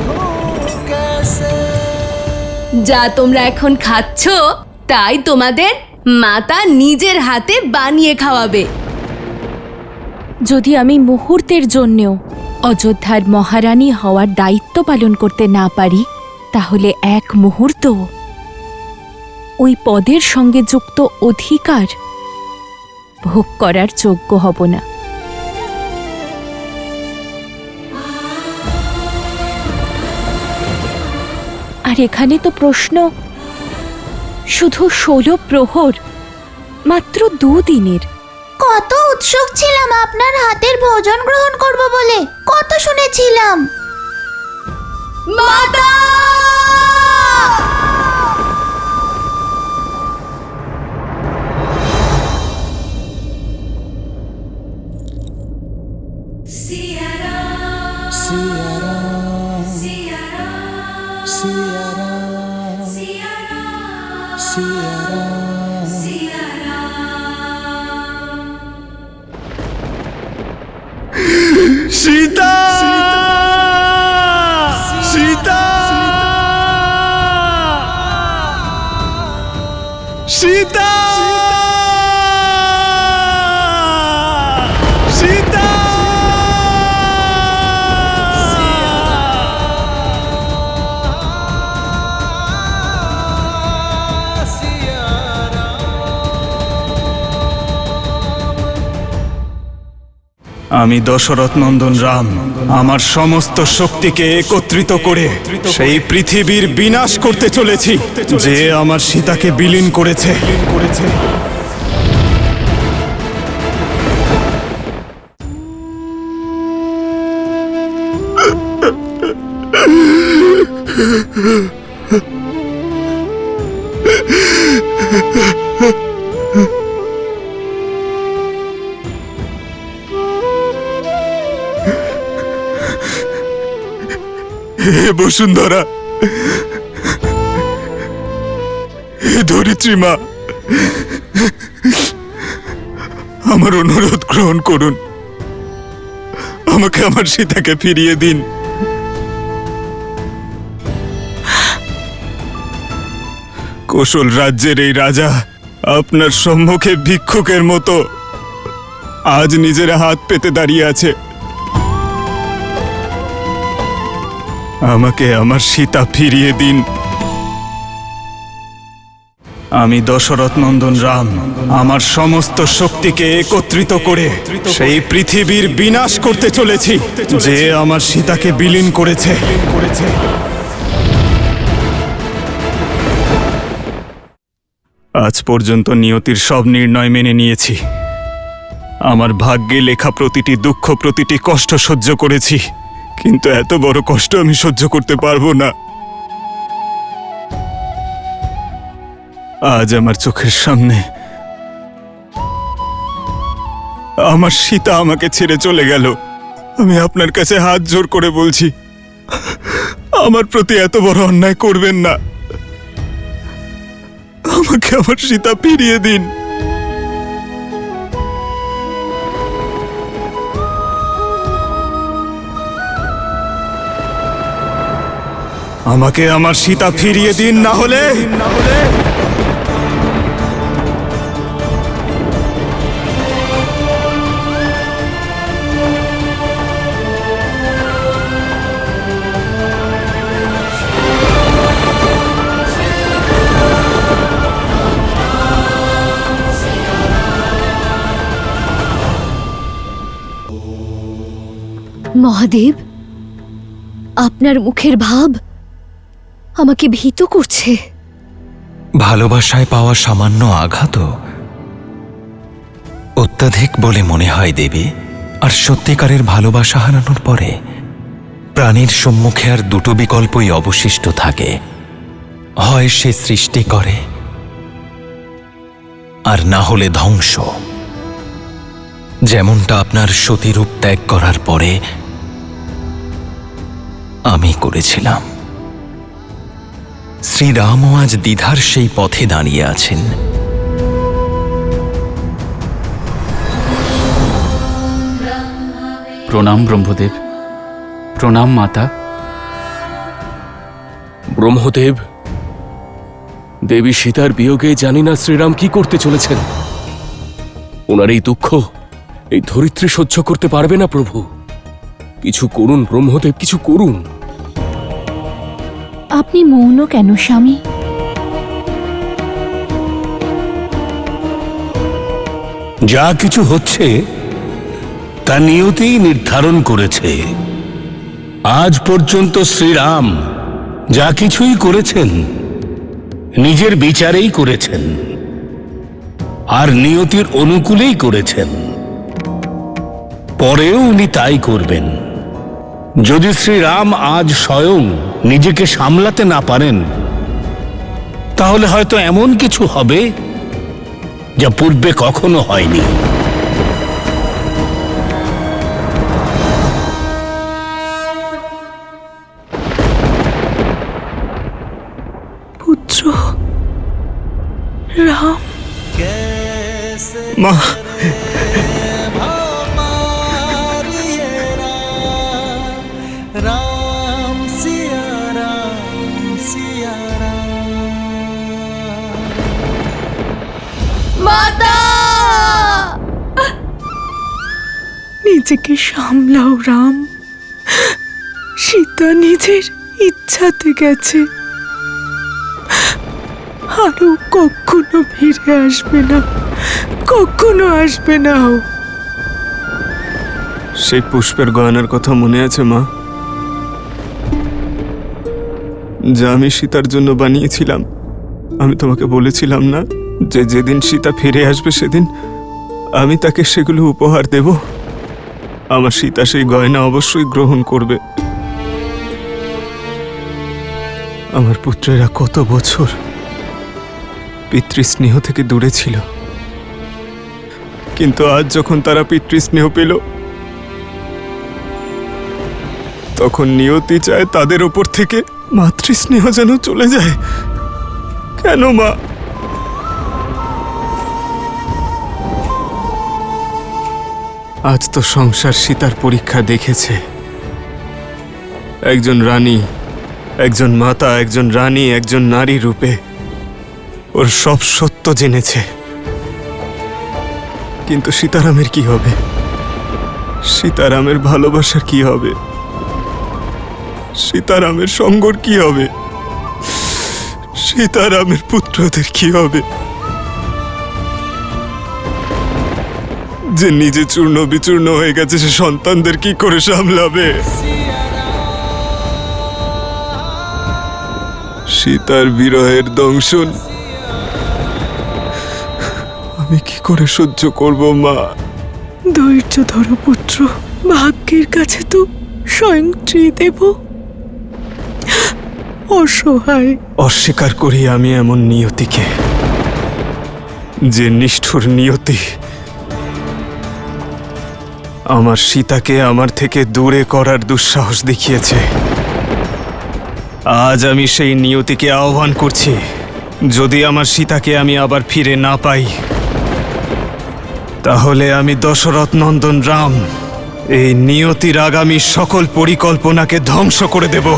हो कैसे। যা তোমরা এখন খাচ্ছ তাই তোমাদের মাতা নিজের হাতে বানিয়ে খাওয়াবে। যদি আমি মুহূর্তের জন্যও অযোধ্যার মহারানী হওয়ার দায়িত্ব পালন করতে না পারি, তাহলে এক মুহূর্ত ওই পদের সঙ্গে যুক্ত অধিকার ভোগ করার যোগ্য হব না। আর এখানে তো প্রশ্ন শুধু 16 প্রহর, মাত্র 2 দিনের। কত উৎসুক ছিলাম আপনার হাতের ভোজন গ্রহণ করব বলে, কত শুনেছিলাম। মাতা! সীতা! সীতা! সীতা! সীতা! আমি দশরথ নন্দন রাম আমার সমস্ত শক্তিকে একত্রিত করে সেই পৃথিবীর বিনাশ করতে চলেছি যে আমার সীতাকে বিলীন করেছে। হে বসুন্ধরা, হে ধরিত্রী মা, আমার অনুরোধ গ্রহণ করুন, আমাকে আমার সীতাকে ফিরিয়ে দিন। কৌশল রাজ্যের এই রাজা আপনার সম্মুখে ভিক্ষুকের মতো আজ নিজের হাত পেতে দাঁড়িয়ে আছে। আমাকে আমার সীতা ফিরিয়ে দিন। আমি দশরথ নন্দন রাম আমার সমস্ত শক্তিকে একত্রিত করে সেই পৃথিবীর বিনাশ করতে চলেছি যে আমার সীতাকে বিলীন করেছে। আজ পর্যন্ত নিয়তির সব নির্ণয় মেনে নিয়েছি। আমার ভাগ্যে লেখা প্রতিটি দুঃখ, প্রতিটি কষ্ট সহ্য করেছি, কিন্তু এত বড় কষ্ট আমি সহ্য করতে পারবো না। আজ আমার চোখের সামনে আমার সীতা আমাকে ছেড়ে চলে গেল। আমি আপনার কাছে হাত জোর করে বলছি, আমার প্রতি এত বড় অন্যায় করবেন না। আমাকে আমার সীতা ফিরিয়ে দিন। আমাকে আমার সীতা ফিরিয়ে দিন, না হলে মহাদেব, আপনার মুখের ভাব আমাকে ভীত করছে। ভালোবাসায় পাওয়া সামান্য আঘাত অত্যাধিক বলে মনে হয় দেবী। আর সত্যিকারের ভালোবাসা হারানোর পরে প্রাণীর সম্মুখে আর দুটো বিকল্পই অবশিষ্ট থাকে, হয় সে সৃষ্টি করে আর না হলে ধ্বংস। যেমনটা আপনার সতীরূপ ত্যাগ করার পরে আমি করেছিলাম। শ্রীরামও আজ দ্বিধার সেই পথে দাঁড়িয়ে আছেন। প্রণাম ব্রহ্মদেব, প্রণাম মাতা। ব্রহ্মদেব, দেবী সীতার বিয়োগে জানি না শ্রীরাম কি করতে চলেছেন। ওনার এই দুঃখ এই ধরিত্রী সহ্য করতে পারবে না প্রভু। কিছু করুন ব্রহ্মদেব, কিছু করুন। আপনি মৌন কেন স্বামী? যা কিছু হচ্ছে তা নিয়তিই নির্ধারণ করেছে। আজ পর্যন্ত শ্রীরাম যা কিছুই করেছেন নিজের বিচারেই করেছেন, আর নিয়তির অনুকূলেই করেছেন। পরেও উনি তাই করবেন। যদি শ্রীরাম আজ স্বয়ং নিজেকে সামলাতে না পারেন, তাহলে হয়তো এমন কিছু হবে যা পূর্বে কখনো হয়নি। পুত্র রাম, মা, राम सिया राम सिया মাতা! নিজেকে সামলাও রাম। সীতা নিজের ইচ্ছাতে গেছে, আরো কখনো ফিরে আসবে না, কখনো আসবে না। সেই পুষ্পের গয়নার কথা মনে আছে মা, যা আমি সীতার জন্য বানিয়েছিলাম? আমি তোমাকে বলেছিলাম না যে যেদিন সীতা ফিরে আসবে সেদিন আমি তাকে সেগুলো উপহার দেব। আমার সীতা সেই গয়না অবশ্যই গ্রহণ করবে। আমার পুত্রেরা কত বছর পিতৃস্নেহ থেকে দূরে ছিল, কিন্তু আজ যখন তারা পিতৃস্নেহ পেল, তখন নিয়তি চায় তাদের ওপর থেকে মাতৃস্নেহ যেন চলে যায়। কেন মা? আজ তো সংসার সীতার পরীক্ষা দেখেছে। একজন রানী, একজন মাতা, একজন রানী, একজন নারী রূপে ওর সব সত্য জেনেছে। কিন্তু সীতারামের কি হবে? সীতারামের ভালোবাসার কি হবে? সীতারামের সঙ্গর কি হবে? সীতারামের পুত্রদের কি হবে? যে নিজে চূর্ণ বিচূর্ণ হয়ে গেছে, সে সন্তানদের কি করে সামলাবে? সীতার বিরহের দংশন আমি কি করে সহ্য করব মা? ধৈর্য ধরো পুত্র, ভাগ্যের কাছে তো স্বয়ং ত্রিদেব অসহায়। অস্বীকার করি আমি এমন নিয়তিকে, যে নিষ্ঠুর নিয়তি আমার সীতাকে আমার থেকে দূরে করার দুঃসাহস দেখিয়েছে। আজ আমি সেই নিয়তিকে আহ্বান করছি, যদি আমার সীতাকে আমি আবার ফিরে না পাই, তাহলে আমি দশরথ নন্দন রাম এই নিয়তির আগামী সকল পরিকল্পনাকে ধ্বংস করে দেব।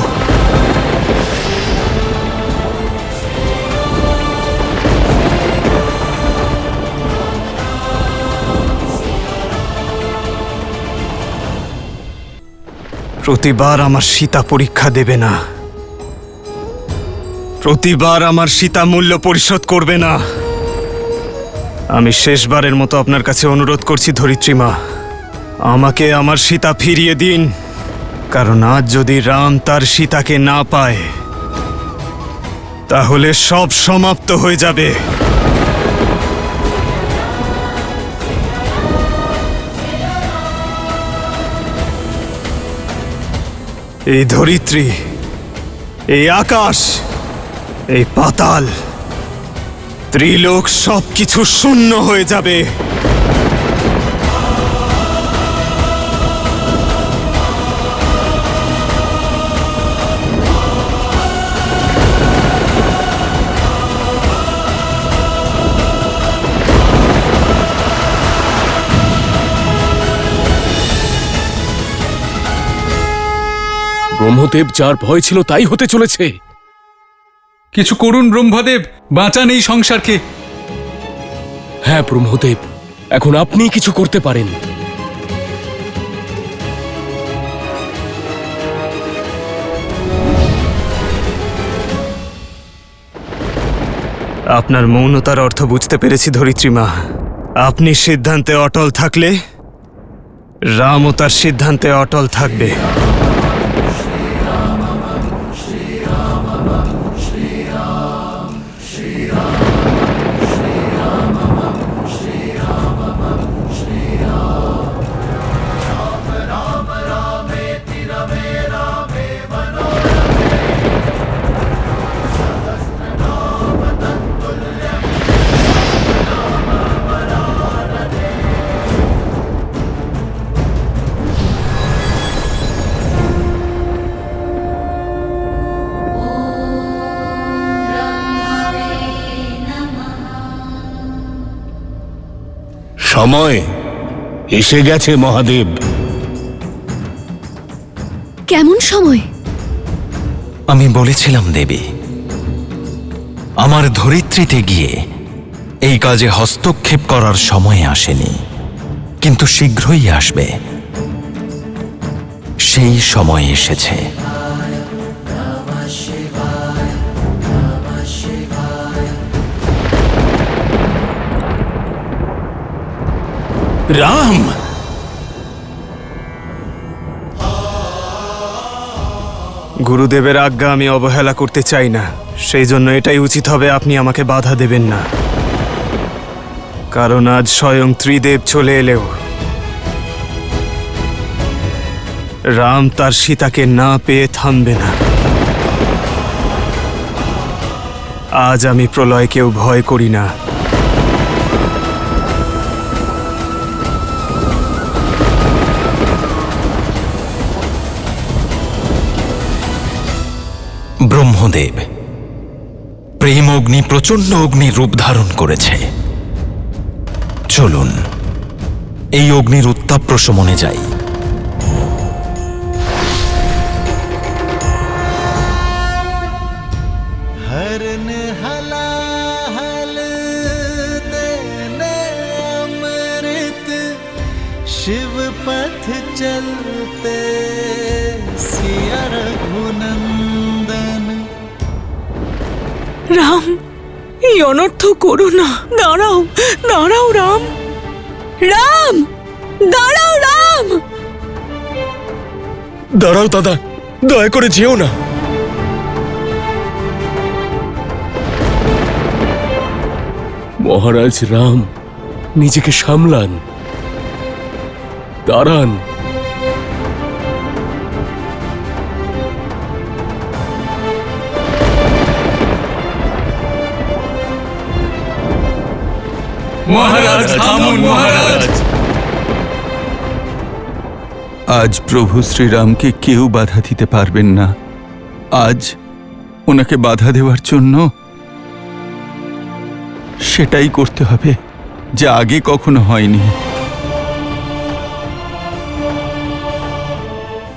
প্রতিবার আমার সীতা পরীক্ষা দেবে না, প্রতিবার আমার সীতা মূল্য পরিশোধ করবে না। আমি শেষবারের মতো আপনার কাছে অনুরোধ করছি ধরিত্রী মা, আমাকে আমার সীতা ফিরিয়ে দিন। কারণ আজ যদি রাম তার সীতাকে না পায়, তাহলে সব সমাপ্ত হয়ে যাবে। এই ধরিত্রী, এই আকাশ, এই পাতাল, ত্রিলোক সবকিছু শূন্য হয়ে যাবে। ব্রহ্মদেব যার ভয় ছিল তাই হতে চলেছে। কিছু করুন ব্রহ্মদেব, বাঁচান এই সংসারকে। হ্যাঁ ব্রহ্মদেব, এখন আপনি কিছু করতে পারেন। আপনার মৌনতার অর্থ বুঝতে পেরেছি ধরিত্রী মা। আপনি সিদ্ধান্তে অটল থাকলে রামও তার সিদ্ধান্তে অটল থাকবে। সময় এসে গেছে মহাদেব। কেমন সময়? আমি বলেছিলাম দেবী, আমার ধরিত্রীতে গিয়ে এই কাজে হস্তক্ষেপ করার সময় আসেনি, কিন্তু শীঘ্রই আসবে। সেই সময় এসেছে। রাম, গুরুদেবের আজ্ঞা আমি অবহেলা করতে চাই না, সেই জন্য এটাই উচিত হবে আপনি আমাকে বাধা দেবেন না। কারণ আজ স্বয়ং ত্রিদেব চলে এলেও রাম তার সীতাকে না পেয়ে থামবে না। আজ আমি প্রলয়কেও ভয় করি না। ব্রহ্মদেব, প্রেম অগ্নি প্রচণ্ড অগ্নি রূপ ধারণ করেছে। চলুন এই অগ্নির উত্তাপ প্রশমনে যাই। हरन हलाहल देने अमृत शिव पथ चलते सिया रघुनंदन। রাম, এই অনর্থ করো না। দাঁড়াও, দাঁড়াও রাম। রাম, দাঁড়াও রাম। দাঁড়াও দাদা, দয়া করে যেও না। মহারাজ রাম, নিজেকে সামলান, দাঁড়ান। মহারাজ থামুন মহারাজ। আজ প্রভু শ্রীরামকে কেউ বাধা দিতে পারবেন না। আজ ওনাকে বাধা দেওয়ার জন্য সেটাই করতে হবে যা আগে কখনো হয়নি।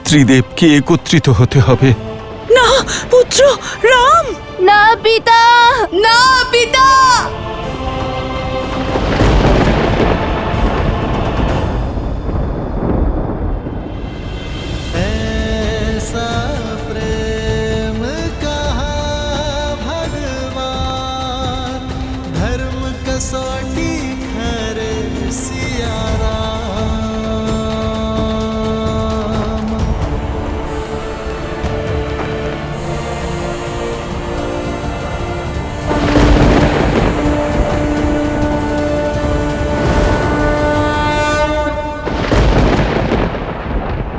ত্রিদেবকে একত্রিত হতে হবে। না পুত্র রাম। না পিতা, না পিতা। ऐसा प्रेम कहा भगवान, धर्म कसौटी करे सिया राम।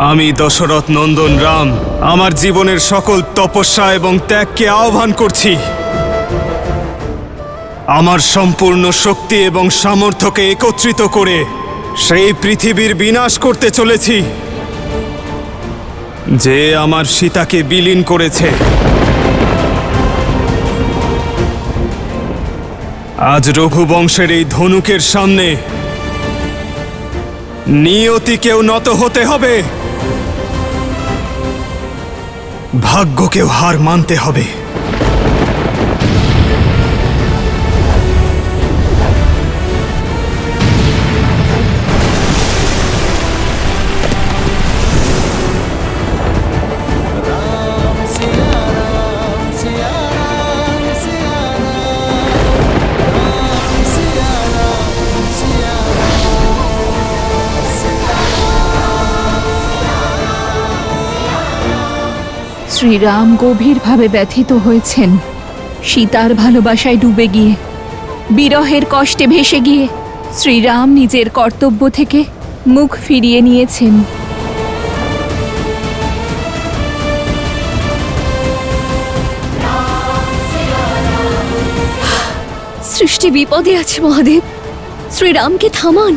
আমি দশরথ নন্দন রাম আমার জীবনের সকল তপস্যা এবং ত্যাগকে আহ্বান করছি। আমার সম্পূর্ণ শক্তি এবং সামর্থ্যকে একত্রিত করে সেই পৃথিবীর বিনাশ করতে চলেছি যে আমার সীতাকে বিলীন করেছে। আজ রঘুবংশের এই ধনুকের সামনে নিয়তিকেও নত হতে হবে, ভাগ্যকেও হার মানতে হবে। सिया राम, सिया राम, सिया राम, सिया শ্রীরাম গভীরভাবে ব্যথিত হয়েছেন সীতার ভালোবাসায় ডুবে গিয়ে, বিরহের কষ্টে ভেসে গিয়ে শ্রীরাম নিজের কর্তব্য থেকে মুখ ফিরিয়ে নিয়েছেন। সৃষ্টি বিপদে আছে মহাদেব, শ্রীরামকে থামান।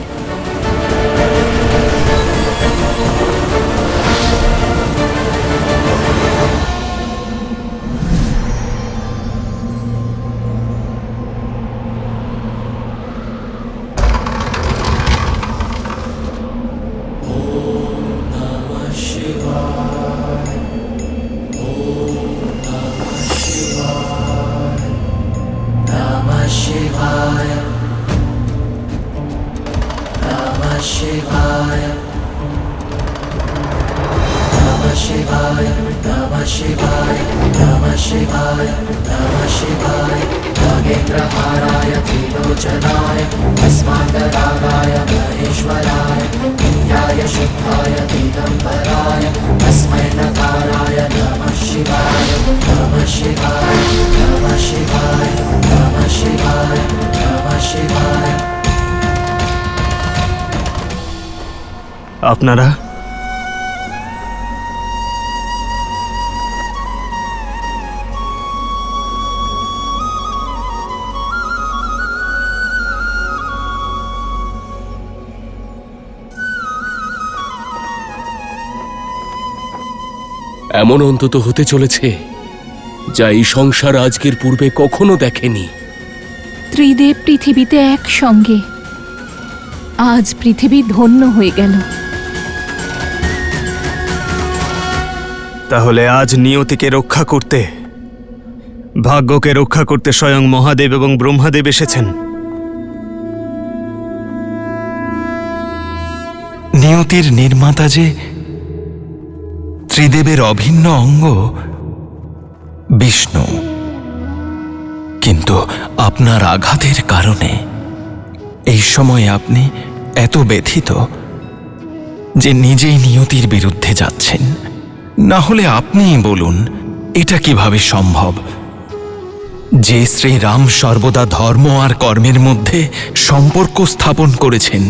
আপনারা এমন অন্তত হতে চলেছে যা এই সংসার আজকের পূর্বে কখনো দেখেনি। ত্রিদেব পৃথিবীতে একসঙ্গে, আজ পৃথিবী ধন্য হয়ে গেল। তাহলে আজ নিয়তিকে রক্ষা করতে, ভাগ্যকে রক্ষা করতে স্বয়ং মহাদেব এবং ব্রহ্মাদেব এসেছেন। নিয়তির নির্মাতা যে ত্রিদেবের অভিন্ন অঙ্গ বিষ্ণু, কিন্তু আপনার আঘাতের কারণে এই সময়ে আপনি এত ব্যথিত যে নিজেই নিয়তির বিরুদ্ধে যাচ্ছেন। না হলে আপনিই বলুন, এটা কিভাবে সম্ভব যে শ্রীরাম সর্বদা ধর্ম আর কর্মের মধ্যে সম্পর্ক স্থাপন করেছেন,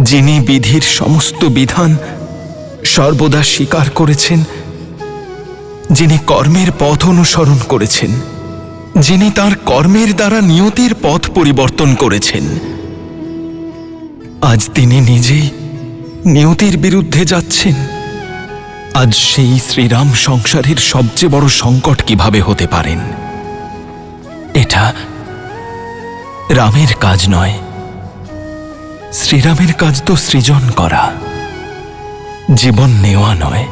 যিনি বিধির সমস্ত বিধান সর্বদা স্বীকার করেছেন, যিনি কর্মের পথ অনুসরণ করেছেন, যিনি তার কর্মের দ্বারা নিয়তির পথ পরিবর্তন করেছেন, আজ তিনি নিজেই নিয়তির বিরুদ্ধে যাচ্ছেন। আজ সেই শ্রীরাম সংসারের সবচেয়ে বড় সংকট কিভাবে হতে পারেন? এটা রামের কাজ নয়, শ্রীরামের কাজ তো সৃজন করা, জীবন নেওয়া নয়,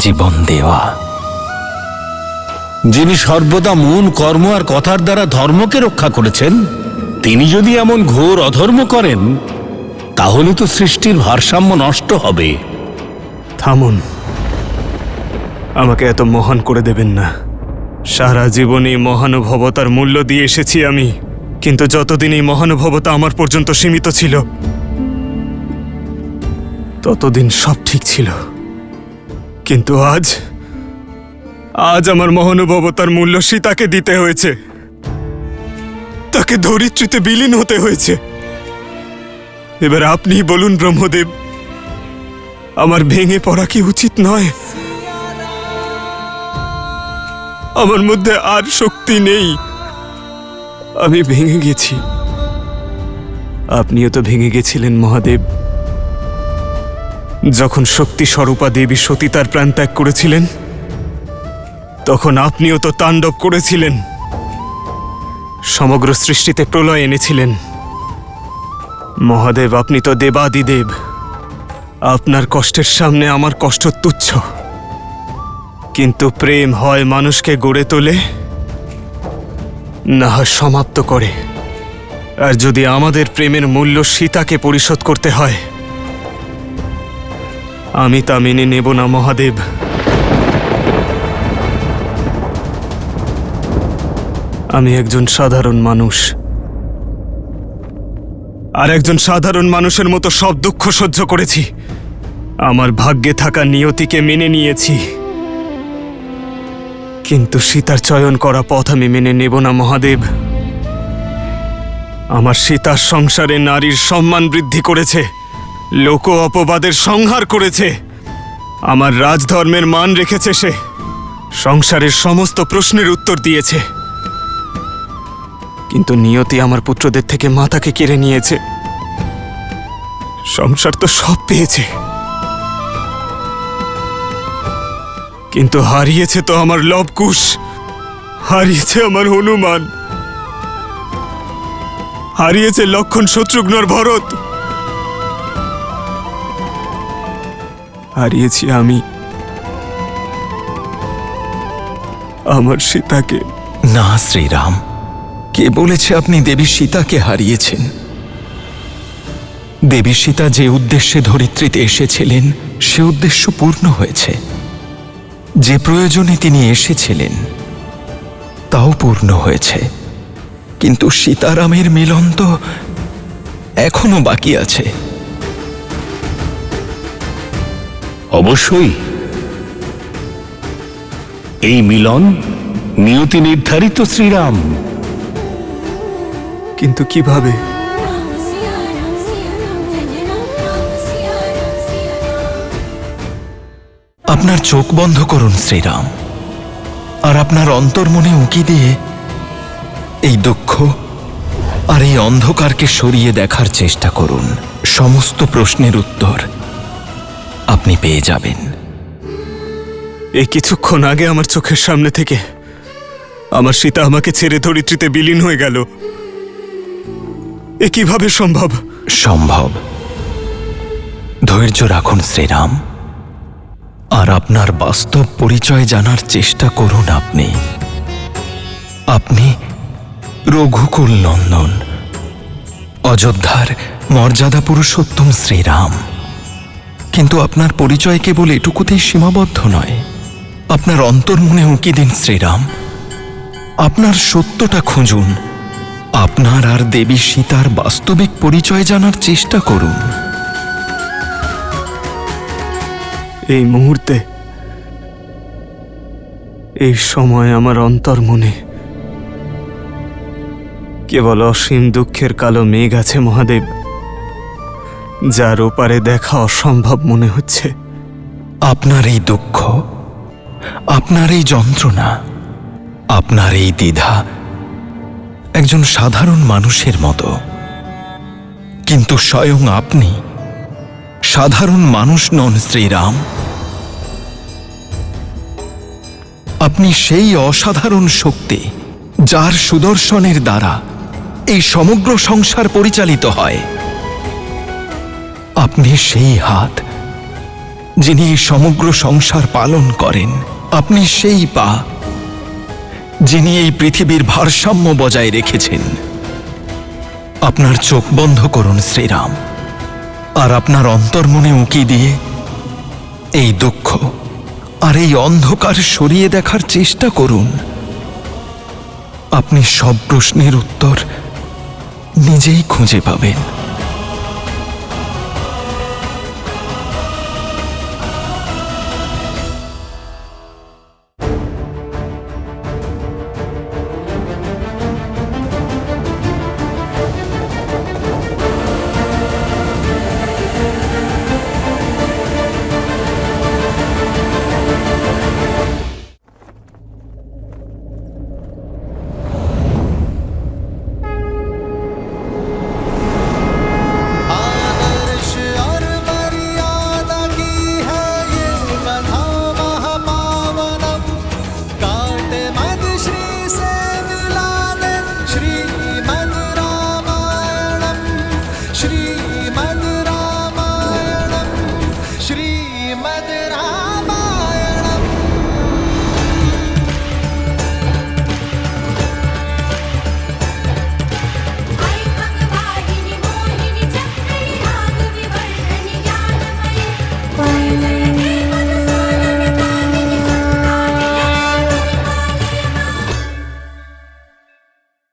জীবন দেওয়া। যিনি সর্বদা মন, কর্ম আর কথার দ্বারা ধর্মকে রক্ষা করেছেন, তিনি যদি এমন ঘোর অধর্ম করেন, তাহলে তো সৃষ্টির ভারসাম্য নষ্ট হবে। থামুন, আমাকে এত মহান করে দেবেন না। সারা জীবনে মহানুভবতার মূল্য দিয়ে এসেছি আমি, কিন্তু যতদিন এই মহানুভবতা আমার পর্যন্ত সীমিত ছিল ততদিন সব ঠিক ছিল। কিন্তু আজ আমার মহানুভবতার মূল্য সীতাকে দিতে হয়েছে, তাকে ধরিত্রীতে বিলীন হতে হয়েছে। এবার আপনি বলুন ব্রহ্মদেব, আমার ভেঙে পড়া কি উচিত নয়? আমার মধ্যে আর শক্তি নেই, আমি ভেঙে গেছি। আপনিও তো ভেঙে গেছিলেন মহাদেব, যখন শক্তি স্বরূপা দেবী সতী তার প্রাণ ত্যাগ করেছিলেন, তখন আপনিও তো তাণ্ডব করেছিলেন, সমগ্র সৃষ্টিতে প্রলয় এনেছিলেন। মহাদেব, আপনি তো দেবাদিদেব, আপনার কষ্টের সামনে আমার কষ্ট তুচ্ছ। কিন্তু প্রেম হয় মানুষকে গড়ে তোলে, না হয় সমাপ্ত করে। আর যদি আমাদের প্রেমের মূল্য সীতাকে পরিশোধ করতে হয়, আমি তা মেনে নেব না মহাদেব। আমি একজন সাধারণ মানুষ, আর একজন সাধারণ মানুষের মতো সব দুঃখ সহ্য করেছি। আমার ভাগ্যে থাকা নিয়তিকে মেনে নিয়েছি, কিন্তু সীতার চয়ন করা পথ আমি মেনে নেব না মহাদেব। আমার সীতার সংসারে নারীর সম্মান বৃদ্ধি করেছে, লোক অপবাদের সংহার করেছে, আমার রাজধর্মের মান রেখেছে, সে সংসারের সমস্ত প্রশ্নের উত্তর দিয়েছে। কিন্তু নিয়তি আমার পুত্রদের থেকে মাতাকে কেড়ে নিয়েছে। সংসার তো সব পেয়েছে, কিন্তু হারিয়েছে তো আমার লবকুশ, হারিয়েছে আমার হনুমান, হারিয়েছে লক্ষণ, শত্রুঘ্নর ভরত, হারিয়েছি আমি আমার সীতাকে। না শ্রীরাম, কে বলেছে আপনি দেবী সীতাকে হারিয়েছেন? দেবী সীতা যে উদ্দেশ্যে ধরিত্রীতে এসেছিলেন সে উদ্দেশ্য পূর্ণ হয়েছে। যে প্রয়োজনে তিনি এসেছিলেন তাও পূর্ণ হয়েছে, কিন্তু সীতারামের মিলন তো এখনো বাকি আছে। অবশ্যই এই মিলন নিয়তি নির্ধারিত শ্রীরাম। কিন্তু কিভাবে? আপনার চোখ বন্ধ করুন শ্রীরাম, আর আপনার অন্তর্মনে উঁকি দিয়ে এই দুঃখ আর এই অন্ধকারকে সরিয়ে দেখার চেষ্টা করুন। সমস্ত প্রশ্নের উত্তর আপনি পেয়ে যাবেন। এই কিছুক্ষণ আগে আমার চোখের সামনে থেকে আমার সীতা আমাকে ছেড়ে ধরিত্রীতে বিলীন হয়ে গেল। এ কিভাবে সম্ভব? সম্ভব। ধৈর্য রাখুন শ্রীরাম, আর আপনার বাস্তব পরিচয় জানার চেষ্টা করুন। আপনি রঘুকুল নন্দন, অযোধ্যার মর্যাদা পুরুষোত্তম শ্রীরাম। কিন্তু আপনার পরিচয় কেবল এটুকুতেই সীমাবদ্ধ নয়। আপনার অন্তর্মনে উঁকি দিন শ্রীরাম, আপনার সত্যটা খুঁজুন, আপনার আর দেবী সীতার বাস্তবিক পরিচয় জানার চেষ্টা করুন। এই মুহূর্তে, এই সময় আমার অন্তর্মনে কেবল অসীম দুঃখের কালো মেঘ আছে মহাদেব, যার ওপারে দেখা অসম্ভব মনে হচ্ছে। আপনার এই দুঃখ, আপনার এই যন্ত্রণা, আপনার এই দ্বিধা একজন সাধারণ মানুষের মতো, কিন্তু স্বয়ং আপনি সাধারণ মানুষ নন শ্রীরাম। আপনি সেই অসাধারণ শক্তি যার সুদর্শনের দ্বারা এই সমগ্র সংসার পরিচালিত হয়। আপনি সেই হাত যিনি এই সমগ্র সংসার পালন করেন। আপনি সেই পা যিনি এই পৃথিবীর ভারসাম্য বজায় রেখেছেন। আপনার চোখ বন্ধ করুন শ্রীরাম, আর আপনার অন্তর্মনে উঁকি দিয়ে এই দুঃখ আর এই অন্ধকার সরিয়ে দেখার চেষ্টা করুন। আপনি সব প্রশ্নের উত্তর নিজেই খুঁজে পাবেন।